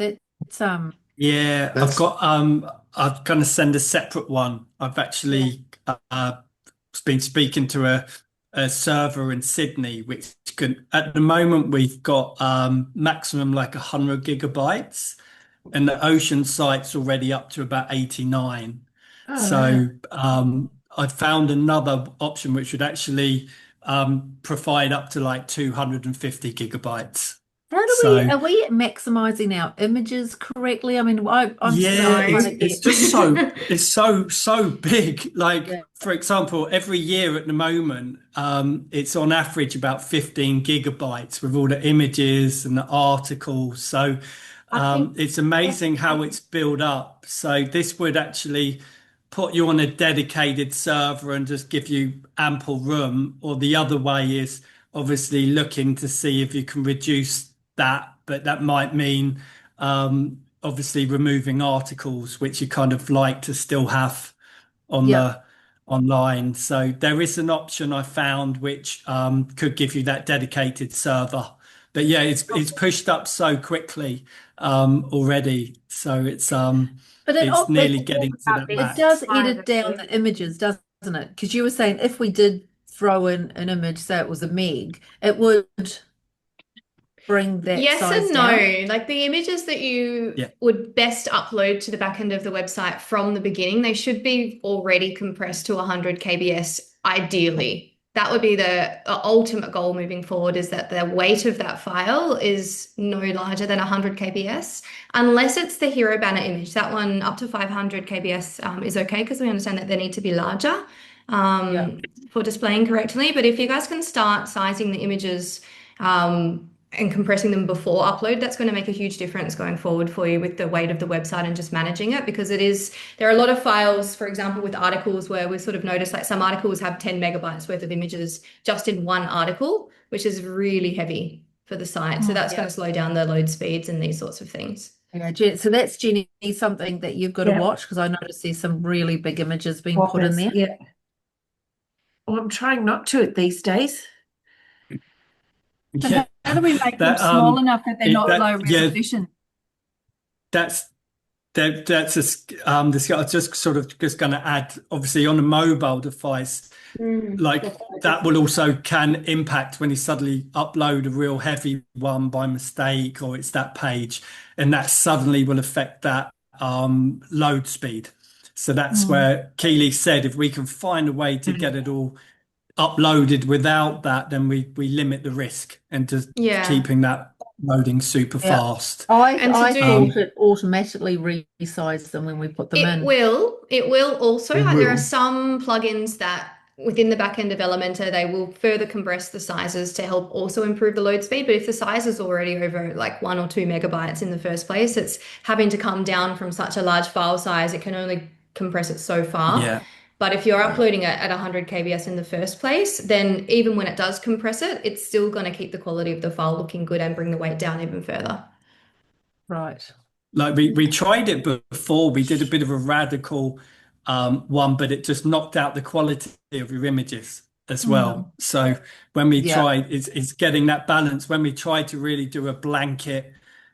Yeah, That's- I'm going to send a separate one. I've actually been speaking to a server in Sydney, which can, at the moment, we've got maximum like 100 gigabytes, and the Ocean site's already up to about 89. Oh, So I found another option which would actually provide up to like 250 gigabytes. How do So- are we maximizing our images correctly? I mean, I'm Yeah, still trying to it's get just so big. Like, for example, every year at the moment, it's on average about 15 gigabytes with all the images and the articles. So it's amazing how it's built up. So this would actually put you on a dedicated server and just give you ample room. Or the other way is obviously looking to see if you can reduce that, but that might mean obviously removing articles which you kind of like to still have on the online. So there is an option I found which could give you that dedicated server. But yeah, it's pushed up so quickly already. So it's it's nearly getting to that it max. does edit down the images, doesn't it? Because you were saying if we did throw in an image, say it was a meg, it would bring that Yes size and no. down. Like the images that you would best upload to the back end of the website from the beginning, they should be already compressed to 100 kbs, ideally. That would be the ultimate goal moving forward, is that the weight of that file is no larger than 100 kbs, unless it's the hero banner image. That one up to 500 kbs is okay, because we understand that they need to be larger for displaying correctly. But if you guys can start sizing the images and compressing them before upload, that's going to make a huge difference going forward for you with the weight of the website and just managing it, because there are a lot of files, for example, with articles, where we sort of noticed like some articles have 10 megabytes worth of images just in one article, which is really heavy for the site. So that's going to slow down the load speeds and these sorts of things. Yeah, so that's Jenny, something that you've got to watch, because I noticed there's some really big images being put in there. Yeah. Well, I'm trying not to these days. So how do we make them small enough that they're not low resolution? That's a this. I was just going to add, obviously on a mobile device, like that will also can impact when you suddenly upload a real heavy one by mistake, or it's that page, and that suddenly will affect that load speed. So that's where Keely said, if we can find a way to get it all uploaded without that, then we limit the risk and just keeping that loading super fast. I thought it automatically resized them when we put them in. It will also. There are some plugins that within the back end of Elementor, they will further compress the sizes to help also improve the load speed. But if the size is already over like 1 or 2 megabytes in the first place, it's having to come down from such a large file size. It can only compress it so far. Yeah. But if you're uploading it at 100 kbs in the first place, then even when it does compress it, it's still going to keep the quality of the file looking good and bring the weight down even further. Right. Like we tried it before. We did a bit of a radical one, but it just knocked out the quality of your images as well. Mm. So when we Yeah. tried, it's getting that balance. When we tried to really do a blanket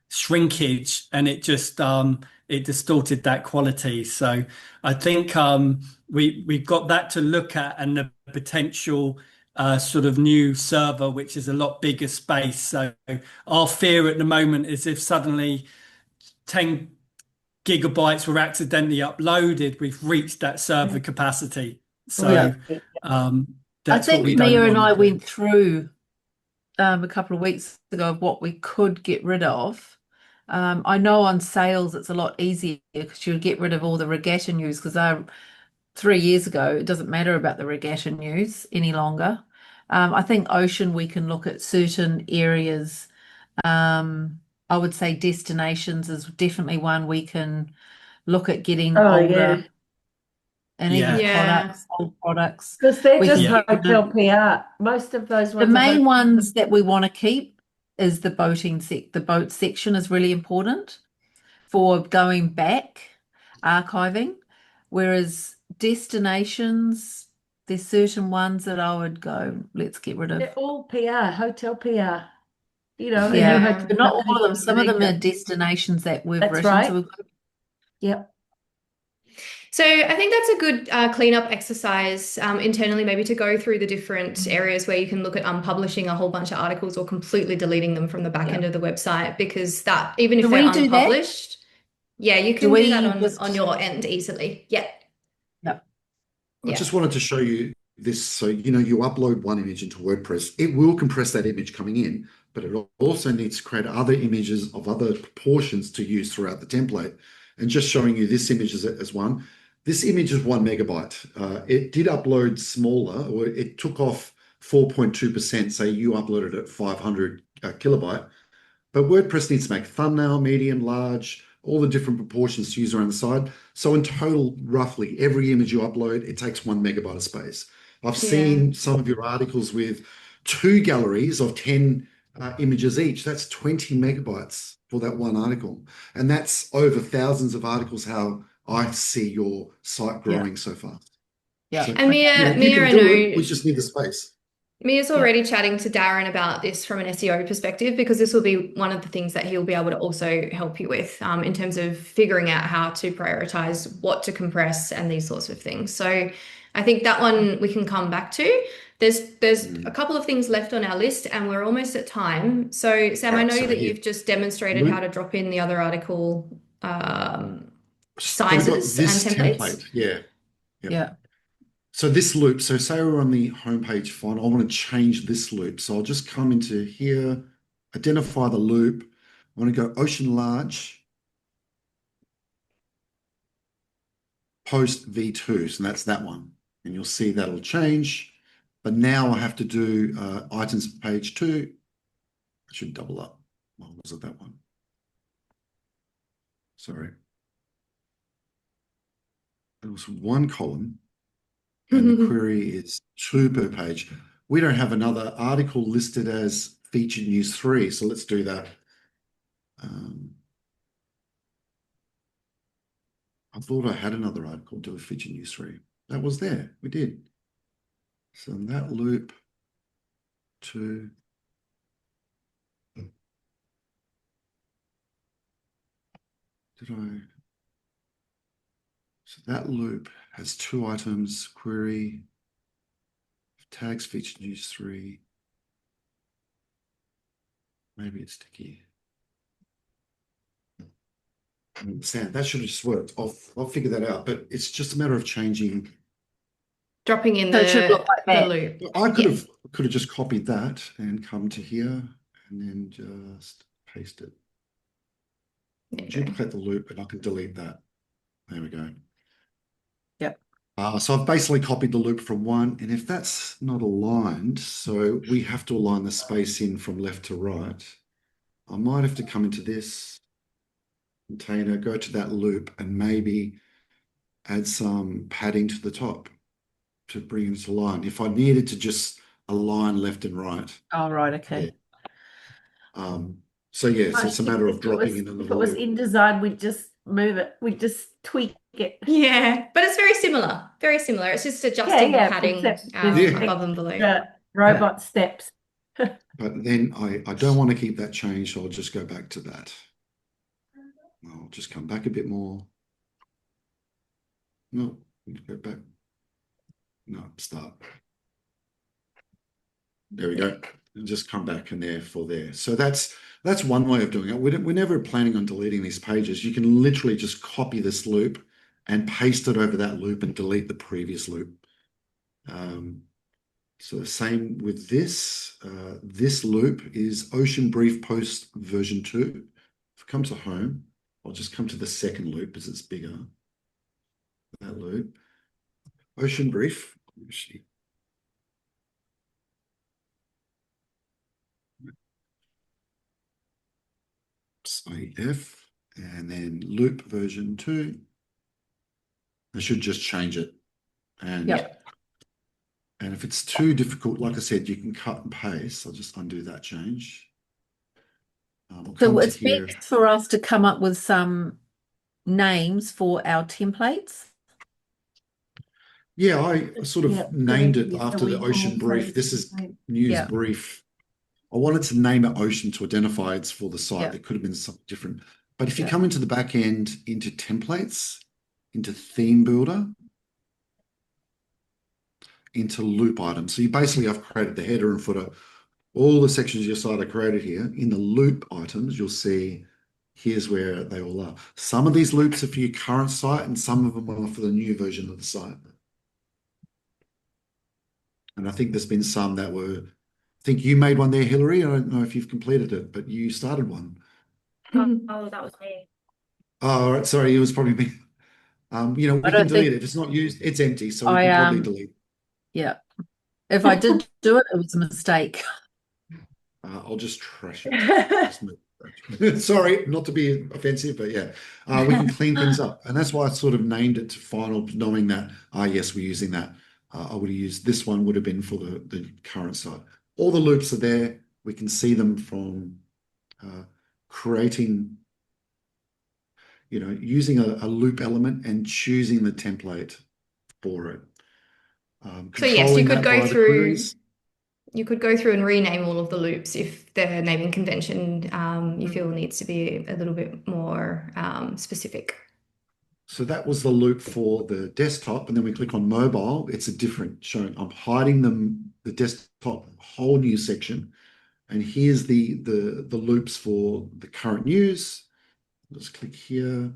shrinkage, and it just it distorted that quality. So I think we've got that to look at, and the potential sort of new server, which is a lot bigger space. So our fear at the moment is if suddenly 10 gigabytes were accidentally uploaded, we've reached that server capacity. So Yeah. that's I what we think don't Mia and I want. went through a couple of weeks ago of what we could get rid of. I know on sales it's a lot easier because you get rid of all the regatta news because 3 years ago it doesn't matter about the regatta news any longer. I think Ocean we can look at certain areas. I would say destinations is definitely one we can look at getting Oh, older yeah. and even Yeah. old products. Because they're We just can get rid hotel of. PR. Most of those The ones are main hotel. ones that we want to keep is the the boat section is really important for going back, archiving, whereas destinations, there's certain ones that I would go, let's get rid of. They're all PR, hotel PR. You know, a Yeah, new Yeah. hotel but not all company of them. Some of them are Navigator. destinations that we've That's written. right. So we've got Yep. So I think that's a good cleanup exercise internally, maybe to go through the different areas where you can look at unpublishing a whole bunch of articles or completely deleting them from the back end of the website, because that, even if Do they're we do that? unpublished, yeah, you Do can do that we on just your end easily. Yeah. no. I Yeah. just wanted to show you this. So, you upload one image into WordPress, it will compress that image coming in, but it also needs to create other images of other proportions to use throughout the template. And just showing you this image as one. This image is 1 MB. It did upload smaller, or it took off 4.2%. Say you uploaded at 500 kilobyte. But WordPress needs to make thumbnail, medium, large, all the different proportions to use around the side. So in total, roughly every image you upload, it takes 1 MB of space. I've seen some of your articles with 2 galleries of 10 images each. That's 20 megabytes for that one article. And that's over thousands of articles, how I see your site growing so fast. Yeah. So, And Mia, you can I do know it. We just need the space. Mia's already chatting to Darren about this from an SEO perspective, because this will be one of the things that he'll be able to also help you with in terms of figuring out how to prioritize what to compress and these sorts of things. So I think that one we can come back to. There's a couple of things left on our list and we're almost at time. So Sam, I Right, know so that here. you've just demonstrated how to drop in the other article So we've got sizes and this templates. template. Yeah. Yep. Yeah. So this loop, so say we're on the homepage font, I want to change this loop. So I'll just come into here, identify the loop. I want to go ocean large, post V2. So that's that one. And you'll see that'll change. But now I have to do items page 2. I should double up. Or was it that one? Sorry. It was 1 column. And the query is 2 per page. We don't have another article listed as featured news 3, so let's do that. I thought I had another article to a featured news 3. That was there. We did. So in that loop, 2. So that loop has 2 items, query, tags featured news 3. Maybe it's sticky. I understand. That should have just worked. I'll figure that out, but it's just a matter of changing. Dropping in So it should look like the that. loop. I could have just copied that and come to here and then just paste it. Duplicate the loop and I can delete that. There we go. Yep. So I've basically copied the loop from 1, and if that's not aligned, so we have to align the space in from left to right. I might have to come into this container, go to that loop, and maybe add some padding to the top to bring it to line. If I needed to just align left and right. Oh, right. Okay. So yes, it's a matter of dropping in If another it was loop. InDesign, we'd just move it. We just tweak it. Yeah, but it's very similar. Very similar. It's just adjusting the padding except there's above and below. extra robot steps. But then I don't want to keep that change, so I'll just go back to that. I'll just come back a bit more. No, go back. No, start. There we go. And just come back and therefore there. So that's one way of doing it. We're never planning on deleting these pages. You can literally just copy this loop and paste it over that loop and delete the previous loop. So the same with this. This loop is Ocean Brief Post version 2. If I come to home, I'll just come to the second loop as it's bigger. That loop. Ocean Brief. AF and then loop version 2. I should just change it. And and if it's too difficult, like I said, you can cut and paste. I'll just undo that change. So it's best for us to come up with some names for our templates. Yeah, I sort of named it after the Ocean Brief. This is News Brief. I wanted to name it Ocean to identify it's for the site. It could have been something different. But if you come into the back end, into templates, into theme builder, into loop items. So you basically have created the header and footer. All the sections of your site are created here. In the loop items, you'll see here's where they all are. Some of these loops are for your current site and some of them are for the new version of the site. And I think there's been some that were, I think you made one there, Hillary. I don't know if you've completed it, but you started one. Oh, that was me. Oh, all right. Sorry, it was probably me. We can delete it. If it's not used, it's empty. So we can probably delete. Yeah. If I did do it, it was a mistake. I'll just trash it. Sorry, not to be offensive, but yeah, we can clean things up. And that's why I sort of named it to final, knowing that, yes, we're using that. I would have used this one would have been for the current site. All the loops are there. We can see them from creating, using a loop element and choosing the template for it. So yes, you could go through. You could go through and rename all of the loops if the naming convention you feel needs to be a little bit more specific. So that was the loop for the desktop, and then we click on mobile. It's a different showing. I'm hiding the desktop whole new section, and here's the loops for the current news. Let's click here,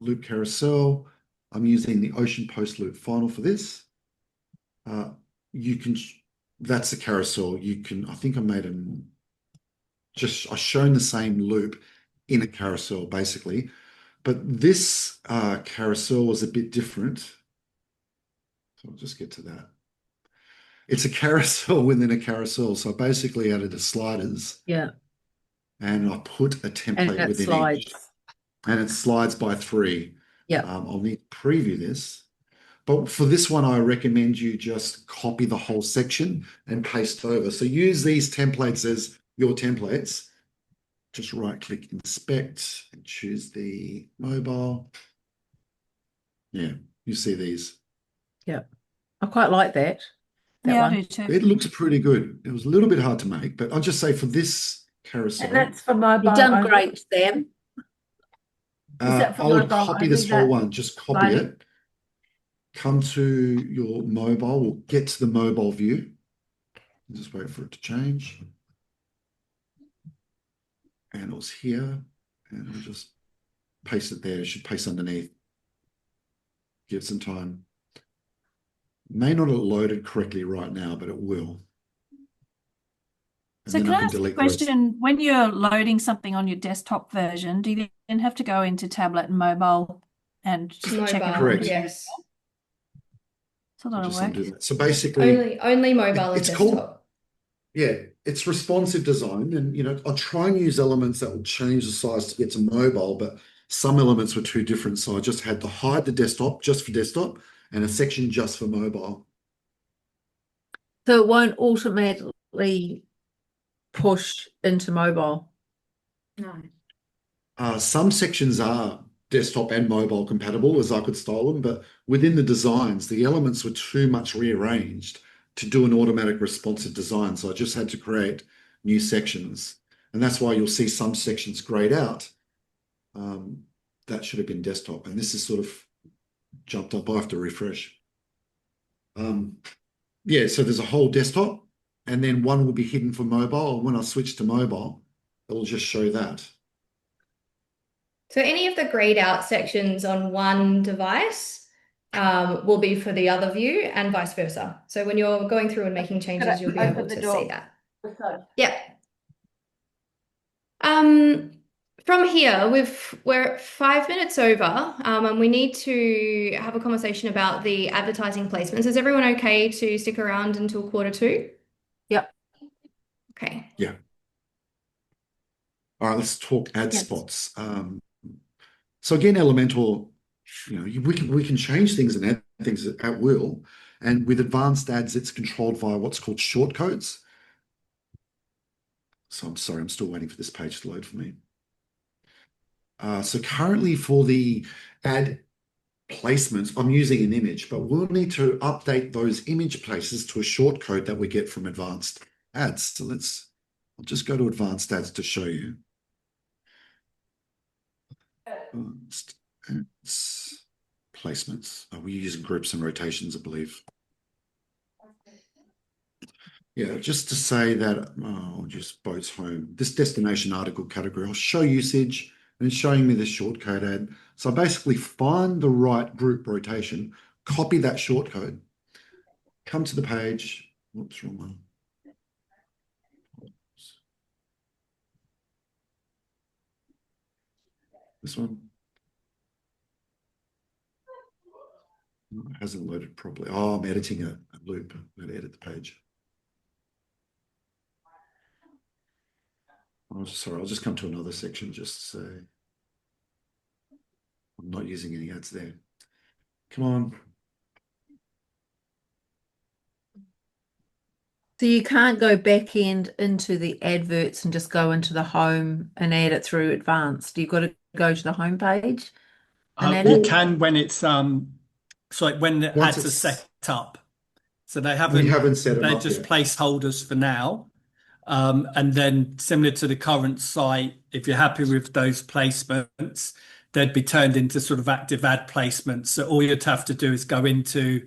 loop carousel. I'm using the Ocean Post loop final for this. That's the carousel. I think I made I've shown the same loop in a carousel basically, but this carousel is a bit different. So I'll just get to that. It's a carousel within a carousel. So I basically added the sliders. Yeah. And I put a template within each. And it slides by 3. Yeah. I'll need to preview this. But for this one, I recommend you just copy the whole section and paste over. So use these templates as your templates. Just right-click, inspect, and choose the mobile. Yeah, you see these. Yeah, I quite like that. Yeah, one. I do too. It looks pretty good. It was a little bit hard to make, but I'll just say for this carousel. And that's for mobile. You've done great, Sam. I would copy this whole one. Just copy it. Come to your mobile. We'll get to the mobile view. Just wait for it to change. And it was here. And I'll just paste it there. It should paste underneath. Give it some time. May not have loaded correctly right now, but it will. So can I ask a question? When you're loading something on your desktop version, do you then have to go into tablet and mobile and just check it? Correct. Yes. So that'll work. So basically, only mobile and desktop. It's responsive design, and I'll try and use elements that will change the size to get to mobile, but some elements were too different, so I just had to hide the desktop just for desktop and a section just for mobile. So it won't automatically push into mobile? No. Some sections are desktop and mobile compatible as I could style them, but within the designs, the elements were too much rearranged to do an automatic responsive design. So I just had to create new sections. And that's why you'll see some sections grayed out. That should have been desktop. And this is sort of jumped up. I have to refresh. Yeah, so there's a whole desktop, and then one will be hidden for mobile. And when I switch to mobile, it'll just show that. So any of the grayed out sections on one device will be for the other view and vice versa. So when you're going through and making changes, you'll be open able the to door? see that. Yeah. From here, we're 5 minutes over, and we need to have a conversation about the advertising placements. Is everyone okay to stick around until 1:45? Yep. Okay. Yeah. All right, let's talk ad Yes. spots. So again, Elementor, we can change things and add things at will. And with advanced ads, it's controlled via what's called shortcodes. So I'm sorry, I'm still waiting for this page to load for me. So currently for the ad placements, I'm using an image, but we'll need to update those image places to a shortcode that we get from advanced ads. So I'll just go to advanced ads to show you. Advanced ads, placements. We're using groups and rotations, I believe. Yeah, just to say that, I'll just boats home. This destination article category, I'll show usage, and it's showing me the shortcode ad. So I basically find the right group rotation, copy that shortcode, come to the page. Whoops, wrong one. This one. No, it hasn't loaded properly. Oh, I'm editing a loop. I'm going to edit the page. Sorry, I'll just come to another section just to say I'm not using any ads there. Come on. So you can't go back into the adverts and just go into the home and add it through advanced. You've got to go to the home page and add You it. can when it's so like when the Once ads are it's set up. So we haven't set them they're up just yet. placeholders for now. And then similar to the current site, if you're happy with those placements, they'd be turned into sort of active ad placements. So all you'd have to do is go into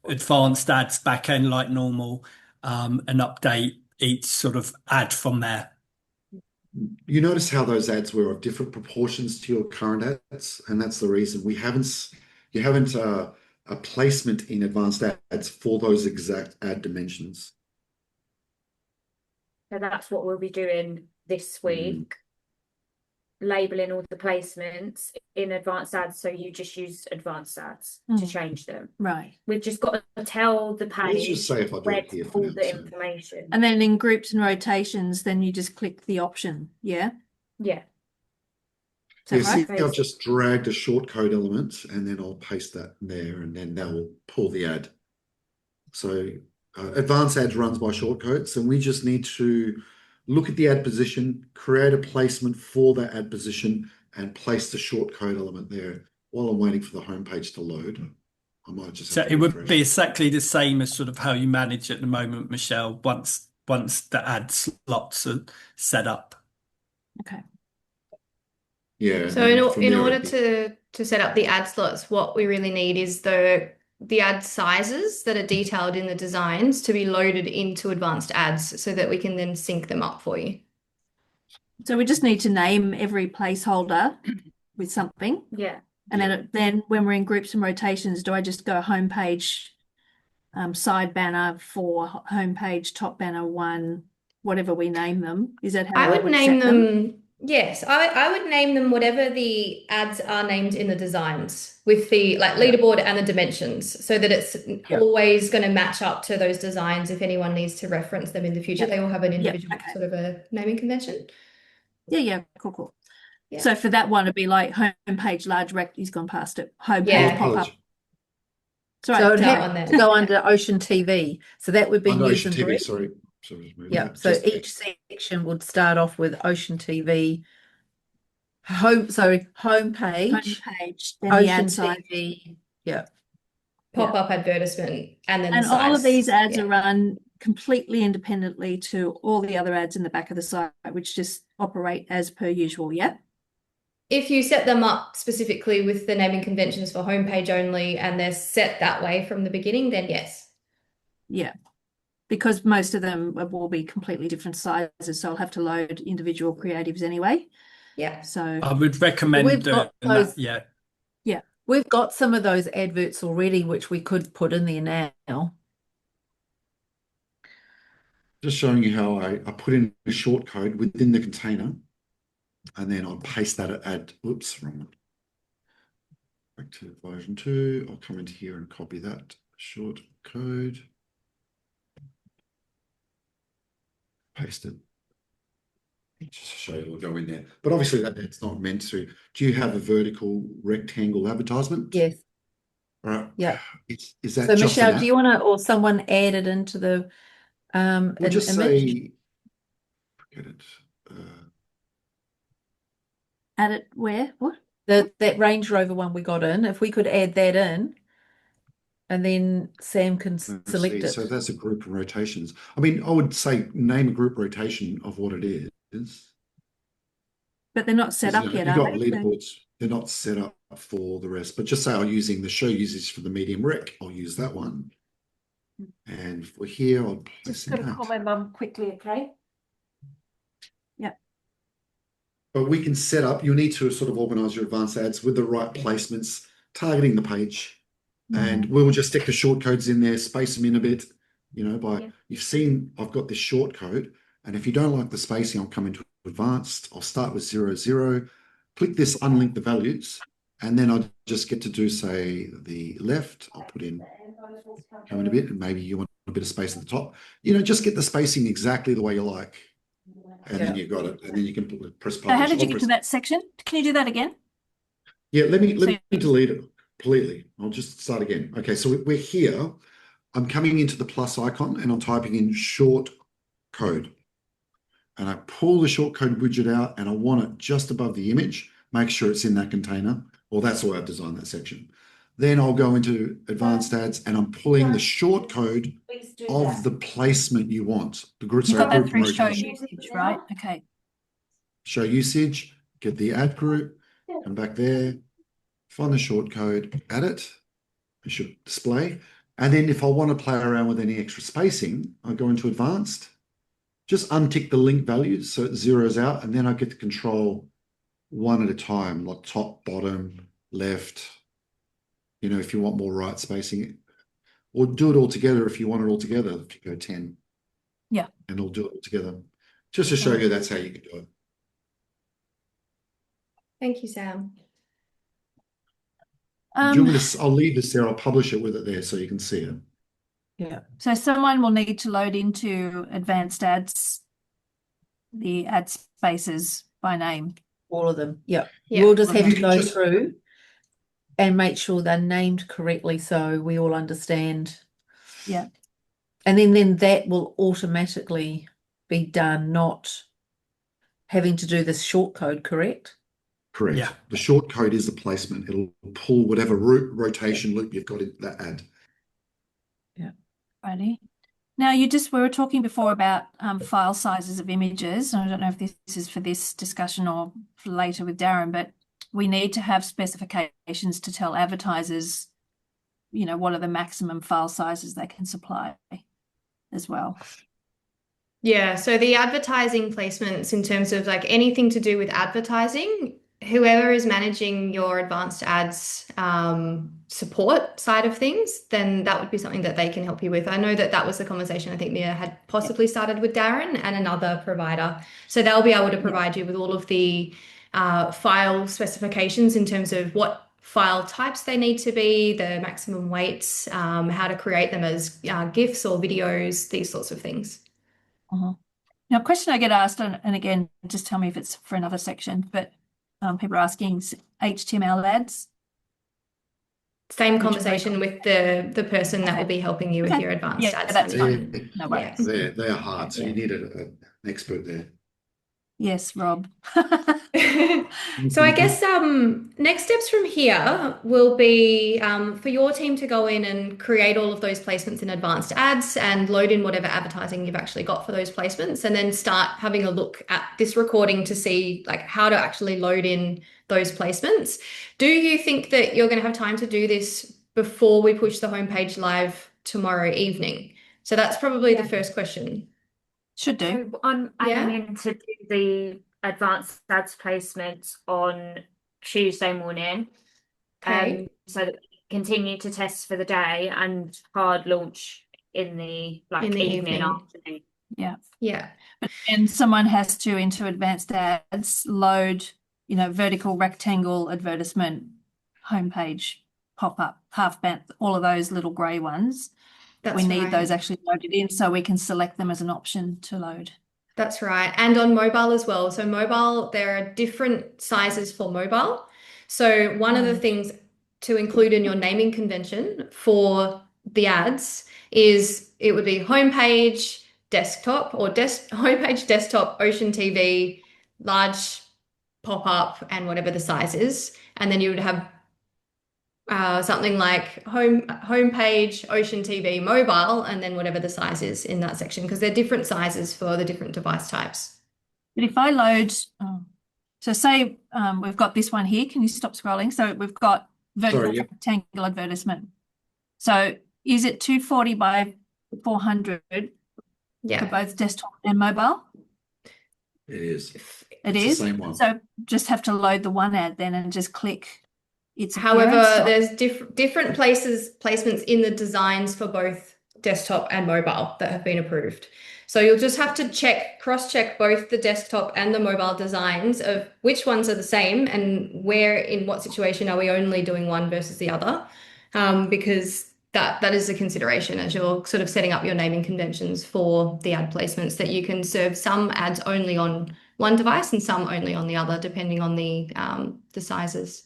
advanced ads backend like normal, and update each sort of ad from there. You notice how those ads were of different proportions to your current ads, and that's the reason you haven't a placement in advanced ads for those exact ad dimensions. So that's what we'll be doing this week, labeling all the placements in advanced ads. So you just use advanced ads to change them. Right. We've just got to tell the Let's just page say if I do where it here to for pull now. the So information. And then in groups and rotations, then you just click the option. Yeah. Yeah. Is that see, right? I've just dragged a shortcode element, and then I'll paste that there, and then that will pull the ad. So advanced ads runs by shortcodes, and we just need to look at the ad position, create a placement for that ad position, and place the shortcode element there. While I'm waiting for the homepage to load, I might just So have to it would refresh. be exactly the same as sort of how you manage at the moment, Michelle, once the ad slots are set up. Okay. Yeah. So and from in there order it'd be- to set up the ad slots, what we really need is the ad sizes that are detailed in the designs to be loaded into advanced ads so that we can then sync them up for you. So we just need to name every placeholder with something. Yeah. And then when we're in groups and rotations, do I just go homepage, side banner 4, homepage, top banner 1, whatever we name them? Is that how I would name set them? them, yes, I would name them whatever the ads are named in the designs with the leaderboard and the dimensions so that it's always going to match up to those designs if anyone needs to reference them in the future. They all have an individual sort of a naming convention. Yeah, cool. Yeah. So for that one, it'd be like homepage large rect. He's gone past it. Homepage Yeah. pop up. Sorry, So it'd that have one there. to go under Ocean TV. So that would be Under news Ocean and TV, brief. sorry. Just move Yeah. that. So Just- each section would start off with Ocean TV, homepage, homepage, then the Ocean ad side. TV. Yeah. Pop-up advertisement, and then the And all of size. these ads Yeah. are run completely independently to all the other ads in the back of the site, which just operate as per usual. Yeah. If you set them up specifically with the naming conventions for homepage only and they're set that way from the beginning, then yes. Yeah. Because most of them will be completely different sizes, so I'll have to load individual creatives anyway. Yeah. So I would recommend We've doing got that. those- Yeah. We've got some of those adverts already, which we could put in there now. Just showing you how I put in a short code within the container, and then I'll paste that oops, wrong one. Back to version 2. I'll come into here and copy that short code. Paste it. Just to show you, we'll go in there. But obviously that's not meant to. Do you have a vertical rectangle advertisement? Yes. All right. Yeah. Is that So just Michelle, do you want to, or someone add it into the We'll an just image? say, forget it. add it where? What? That Range Rover one we got in, if we could add that in, and then Sam can Let's select see. it. So that's a group of rotations. I mean, I would say name a group rotation of what it is. But they're not set up You've yet, got are they? leaderboards. They're not set up for the rest. But just say I'm using the show usage for the medium rec. I'll use that one. And for here, I'll place Just in got to that. call my mum quickly, okay? But we can set up, you'll need to sort of organize your advanced ads with the right placements, targeting the page. And we'll just stick the short codes in there, space them in a bit, you've seen I've got this short code. And if you don't like the spacing, I'll come into advanced. I'll start with 0, 0, click this, unlink the values. And then I just get to do, say, the left. I'll put in, come in a bit, and maybe you want a bit of space at the top. Just get the spacing exactly the way you like. And then you've got it. And then you can press publish. So how did you get to that section? Can you do that again? Yeah, let me delete it completely. I'll just start again. Okay, so we're here. I'm coming into the plus icon and I'm typing in short code. And I pull the short code widget out and I want it just above the image. Make sure it's in that container. Well, that's the way I've designed that section. Then I'll go into advanced ads and I'm pulling the short code of the placement you want. The group, You got that group through show rotation. usage, right? Okay. Show usage, get the ad group, come back there, find the short code, add it. It should display. And then if I want to play around with any extra spacing, I go into advanced, just untick the link values so it zeroes out, and then I get to control one at a time, like top, bottom, left. If you want more right spacing, or do it all together if you want it all together. If you go 10. Yeah. And it'll do it all together. Just to show you that's how you can do it. Thank you, Sam. I'll leave this there. I'll publish it with it there so you can see it. Yeah. So someone will need to load into advanced ads, the ad spaces by name. All of them. Yeah. Yeah. We'll just have You to can go just- through and make sure they're named correctly so we all understand. Yeah. And then that will automatically be done, not having to do this short code, correct? Correct. Yeah. The short code is the placement. It'll pull whatever rotation loop you've got in that ad. Righty. Now we were talking before about file sizes of images. I don't know if this is for this discussion or for later with Darren, but we need to have specifications to tell advertisers, what are the maximum file sizes they can supply as well. Yeah, so the advertising placements in terms of like anything to do with advertising, whoever is managing your advanced ads support side of things, then that would be something that they can help you with. I know that was the conversation I think Mia had possibly started with Darren and another provider. So they'll be able to provide you with all of the file specifications in terms of what file types they need to be, the maximum weights, how to create them as GIFs or videos, these sorts of things. Now, a question I get asked, and again, just tell me if it's for another section, but people are asking HTML ads. Same conversation with the person that will be helping you with your advanced ads. That's fine. No worries. They are hard, so you need an expert there. Yes, Rob. So I guess next steps from here will be for your team to go in and create all of those placements in advanced ads and load in whatever advertising you've actually got for those placements, and then start having a look at this recording to see like how to actually load in those placements. Do you think that you're going to have time to do this before we push the homepage live tomorrow evening? So that's probably the first question. Should do. So I'm aiming to do the advanced ads placements on Tuesday morning. Okay. So that we continue to test for the day and hard launch in the evening. Afternoon. Yeah. Yeah. And someone has to, into advanced ads, load, vertical rectangle advertisement, homepage, pop-up, half band, all of those little grey ones. We need those actually loaded in so we can select them as an option to load. That's right. And on mobile as well. So mobile, there are different sizes for mobile. So one of the things to include in your naming convention for the ads is it would be homepage, desktop, or homepage, desktop, Ocean TV, large pop-up, and whatever the size is. And then you would have something like homepage, Ocean TV, mobile, and then whatever the size is in that section, because they're different sizes for the different device types. But if I load, so say we've got this one here, can you stop scrolling? So we've got vertical rectangle advertisement. So is it 240 by 400 for both desktop and mobile? It is. It is? The same one. So just have to load the one ad then and just click its However, appearance. there's different placements in the designs for both desktop and mobile that have been approved. So you'll just have to cross-check both the desktop and the mobile designs of which ones are the same and where, in what situation are we only doing one versus the other, because that is a consideration as you're sort of setting up your naming conventions for the ad placements, that you can serve some ads only on one device and some only on the other, depending on the sizes.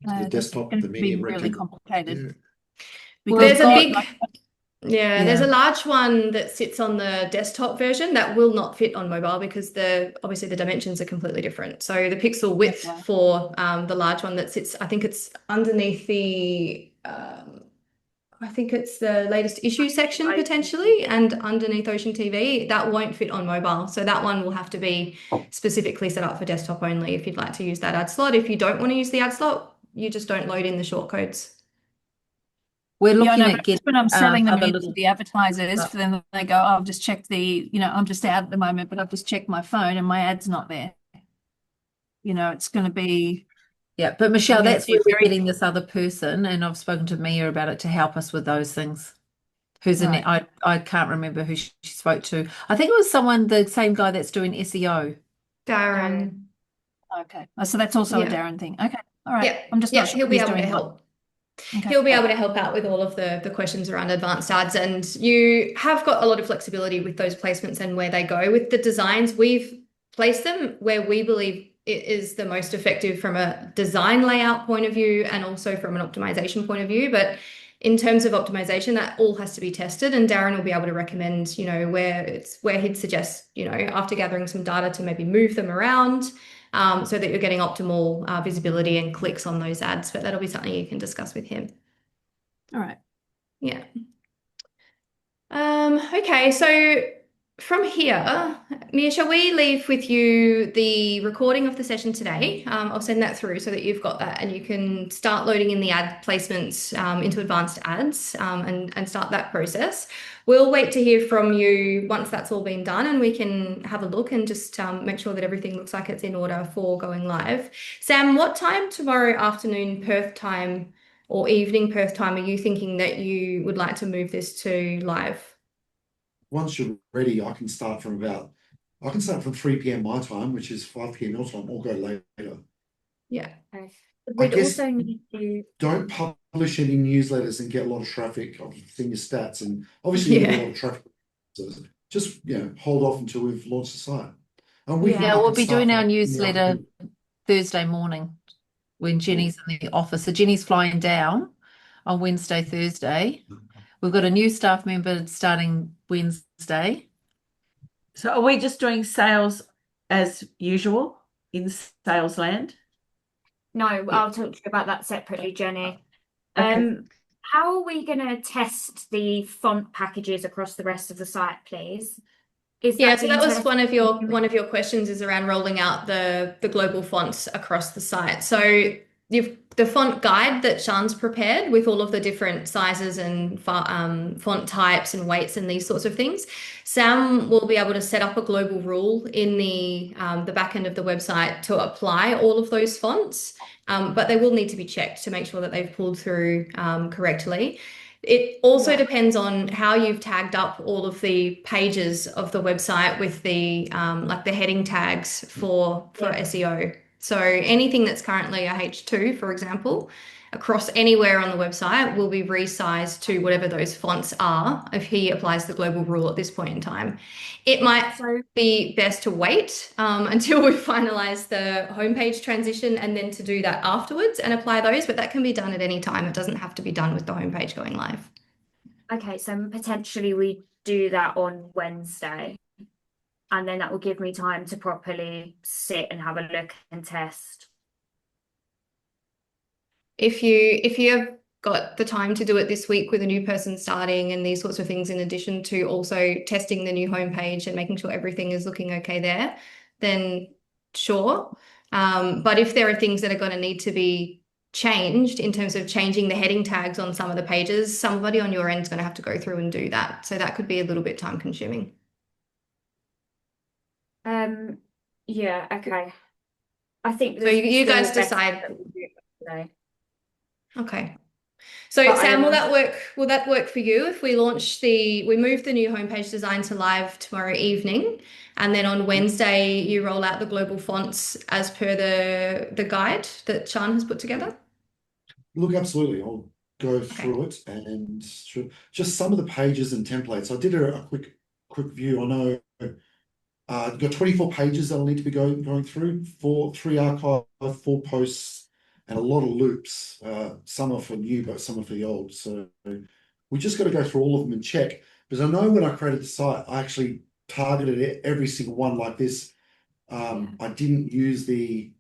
The desktop, going the to be medium really rectangle. complicated. Well, there's a big, there's a large one that sits on the desktop version that will not fit on mobile because obviously the dimensions are completely different. So the pixel width for the large one that sits, I think it's underneath I think it's the latest issue section potentially, and underneath Ocean TV, that won't fit on mobile. So that one will have to be specifically set up for desktop only if you'd like to use that ad slot. If you don't want to use the ad slot, you just don't load in the shortcodes. We're looking at getting when I'm selling them into the advertisers, for them they go, oh, I've just checked I'm just out at the moment, but I've just checked my phone and my ad's not there. It's going to be. Yeah, but Michelle, that's where we're getting this other person, and I've spoken to Mia about it to help us with those things. I can't remember who she spoke to. I think it was the same guy that's doing SEO. Darren. Okay. So that's also a Darren thing. Okay. All right. Yeah. I'm just not sure he'll be able to help. Okay. He'll be able to help out with all of the questions around advanced ads, and you have got a lot of flexibility with those placements and where they go. With the designs, we've placed them where we believe it is the most effective from a design layout point of view and also from an optimization point of view. But in terms of optimization, that all has to be tested, and Darren will be able to recommend, where he'd suggest, after gathering some data, to maybe move them around so that you're getting optimal visibility and clicks on those ads. But that'll be something you can discuss with him. All right. Yeah. Okay, so from here, Mia, shall we leave with you the recording of the session today? I'll send that through so that you've got that and you can start loading in the ad placements into advanced ads and start that process. We'll wait to hear from you once that's all been done, and we can have a look and just make sure that everything looks like it's in order for going live. Sam, what time tomorrow afternoon Perth time or evening Perth time are you thinking that you would like to move this to live? Once you're ready, I can start from 3 p.m. my time, which is 5 p.m. your time, or go later. Yeah. We'd also need to don't publish any newsletters and get a lot of traffic. I've seen your stats, and obviously you get a lot of traffic. So just hold off until we've launched the site. And we'll be doing our newsletter Thursday morning when Jenny's in the office. So Jenny's flying down on Wednesday, Thursday. We've got a new staff member starting Wednesday. So are we just doing sales as usual in sales land? No, Yeah. I'll talk to you about that separately, Jenny. Okay. How are we going to test the font packages across the rest of the site, please? Is Yeah, that so being that was tested? one of your questions is around rolling out the global fonts across the site. So the font guide that Sean's prepared with all of the different sizes and font types and weights and these sorts of things, Sam will be able to set up a global rule in the back end of the website to apply all of those fonts, but they will need to be checked to make sure that they've pulled through correctly. It also depends on how you've tagged up all of the pages of the website with the like the heading tags for SEO. So anything that's currently a H2, for example, across anywhere on the website will be resized to whatever those fonts are if he applies the global rule at this point in time. It might be best to wait until we finalize the homepage transition and then to do that afterwards and apply those, but that can be done at any time. It doesn't have to be done with the homepage going live. Okay, so potentially we do that on Wednesday, and then that will give me time to properly sit and have a look and test. If you have got the time to do it this week with a new person starting and these sorts of things, in addition to also testing the new homepage and making sure everything is looking okay there, then sure. But if there are things that are going to need to be changed in terms of changing the heading tags on some of the pages, somebody on your end is going to have to go through and do that. So that could be a little bit time consuming. Yeah, okay. I think So you still guys better decide. that we do it today. Okay. So But Sam, will that work? Will that work for you if we move the new homepage design to live tomorrow evening, and then on Wednesday you roll out the global fonts as per the guide that Sean has put together? Look, absolutely. I'll go through it and just some of the pages and templates. I did a quick view. I know you've got 24 pages that'll need to be going through, 3 archive, 4 posts, and a lot of loops. Some are for new, but some are for the old. So we just got to go through all of them and check. Because I know when I created the site, I actually targeted every single one like this. I didn't use the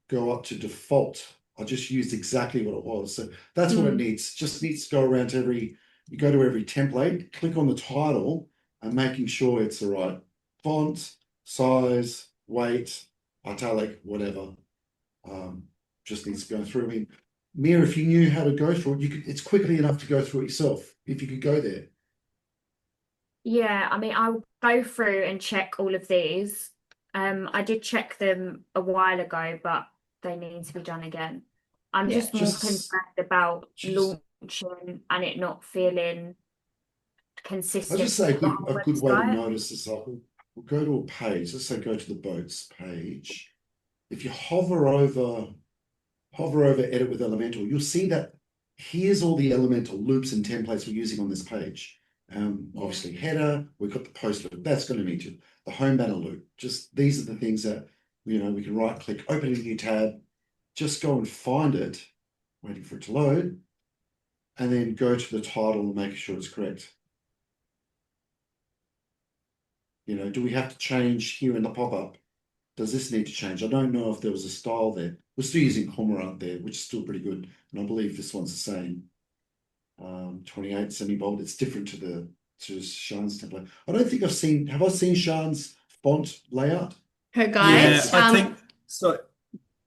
go up to default. I just used exactly what it was. So that's what it needs. Just needs to go around to you go to every template, click on the title, and making sure it's the right font, size, weight, italic, whatever. Just needs to go through. I mean, Mia, if you knew how to go through it, it's quickly enough to go through it yourself, if you could go there. Yeah, I mean, I'll go through and check all of these. I did check them a while ago, but they need to be done again. I'm just more concerned about launching and it not feeling consistent. I'll just say a good way to website. notice this. We'll go to a page. Let's say go to the boats page. If you hover over edit with Elementor, you'll see that here's all the Elementor loops and templates we're using on this page. Obviously header, we've got the post loop, that's going to need to. The home banner loop, just these are the things that, we can right click, open a new tab, just go and find it, waiting for it to load, and then go to the title and make sure it's correct. Do we have to change here in the pop-up? Does this need to change? I don't know if there was a style there. We're still using Cormorant there, which is still pretty good. And I believe this one's the same. 28 semi-bold. It's different to Sian's template. I don't think have I seen Sian's font layout? Her guides? Yeah, I think so.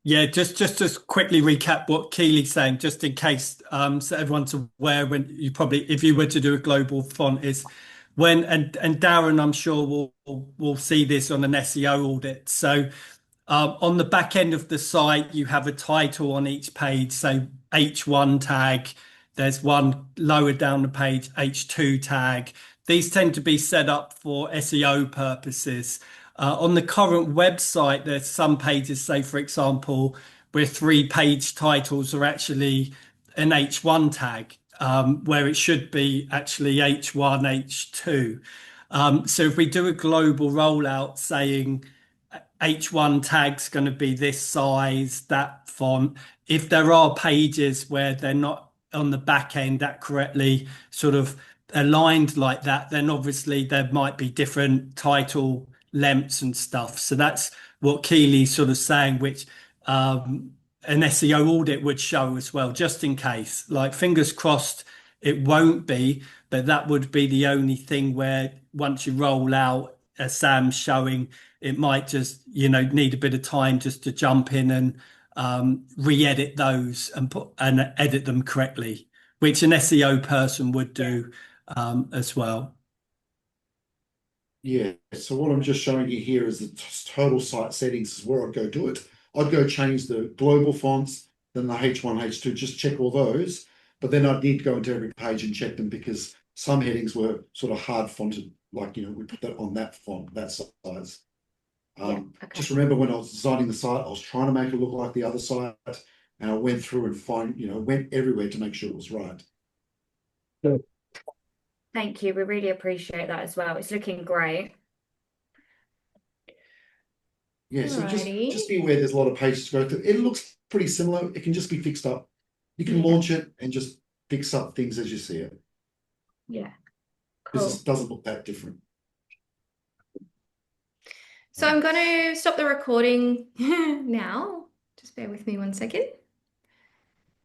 Yeah, just to quickly recap what Keely's saying, just in case so everyone's aware, when if you were to do a global font, is when and Darren, I'm sure will see this on an SEO audit. So on the back end of the site, you have a title on each page, so H1 tag. There's one lower down the page, H2 tag. These tend to be set up for SEO purposes. On the current website, there's some pages, say, for example, where 3-page titles are actually an H1 tag, where it should be actually H1, H2. So if we do a global rollout saying H1 tag's going to be this size, that font, if there are pages where they're not on the back end accurately sort of aligned like that, then obviously there might be different title lengths and stuff. So that's what Keely's sort of saying, which an SEO audit would show as well, just in case. Like, fingers crossed it won't be, but that would be the only thing where once you roll out, as Sam's showing, it might just, need a bit of time just to jump in and re-edit those and edit them correctly, which an SEO person would do as well. Yeah, so what I'm just showing you here is the total site settings is where I'd go do it. I'd go change the global fonts, then the H1, H2, just check all those. But then I'd need to go into every page and check them because some headings were sort of hard fonted, like, we put that on that font, that size. Just remember when I was designing the site, I was trying to make it look like the other site, and I went through and went everywhere to make sure it was right. Thank you. We really appreciate that as well. It's looking great. Yeah, so just Alrighty. be aware there's a lot of pages to go through. It looks pretty similar. It can just be fixed up. You can launch it and just fix up things as you see it. Yeah. Because Cool. it doesn't look that different. So I'm going to stop the recording now. Just bear with me 1 second.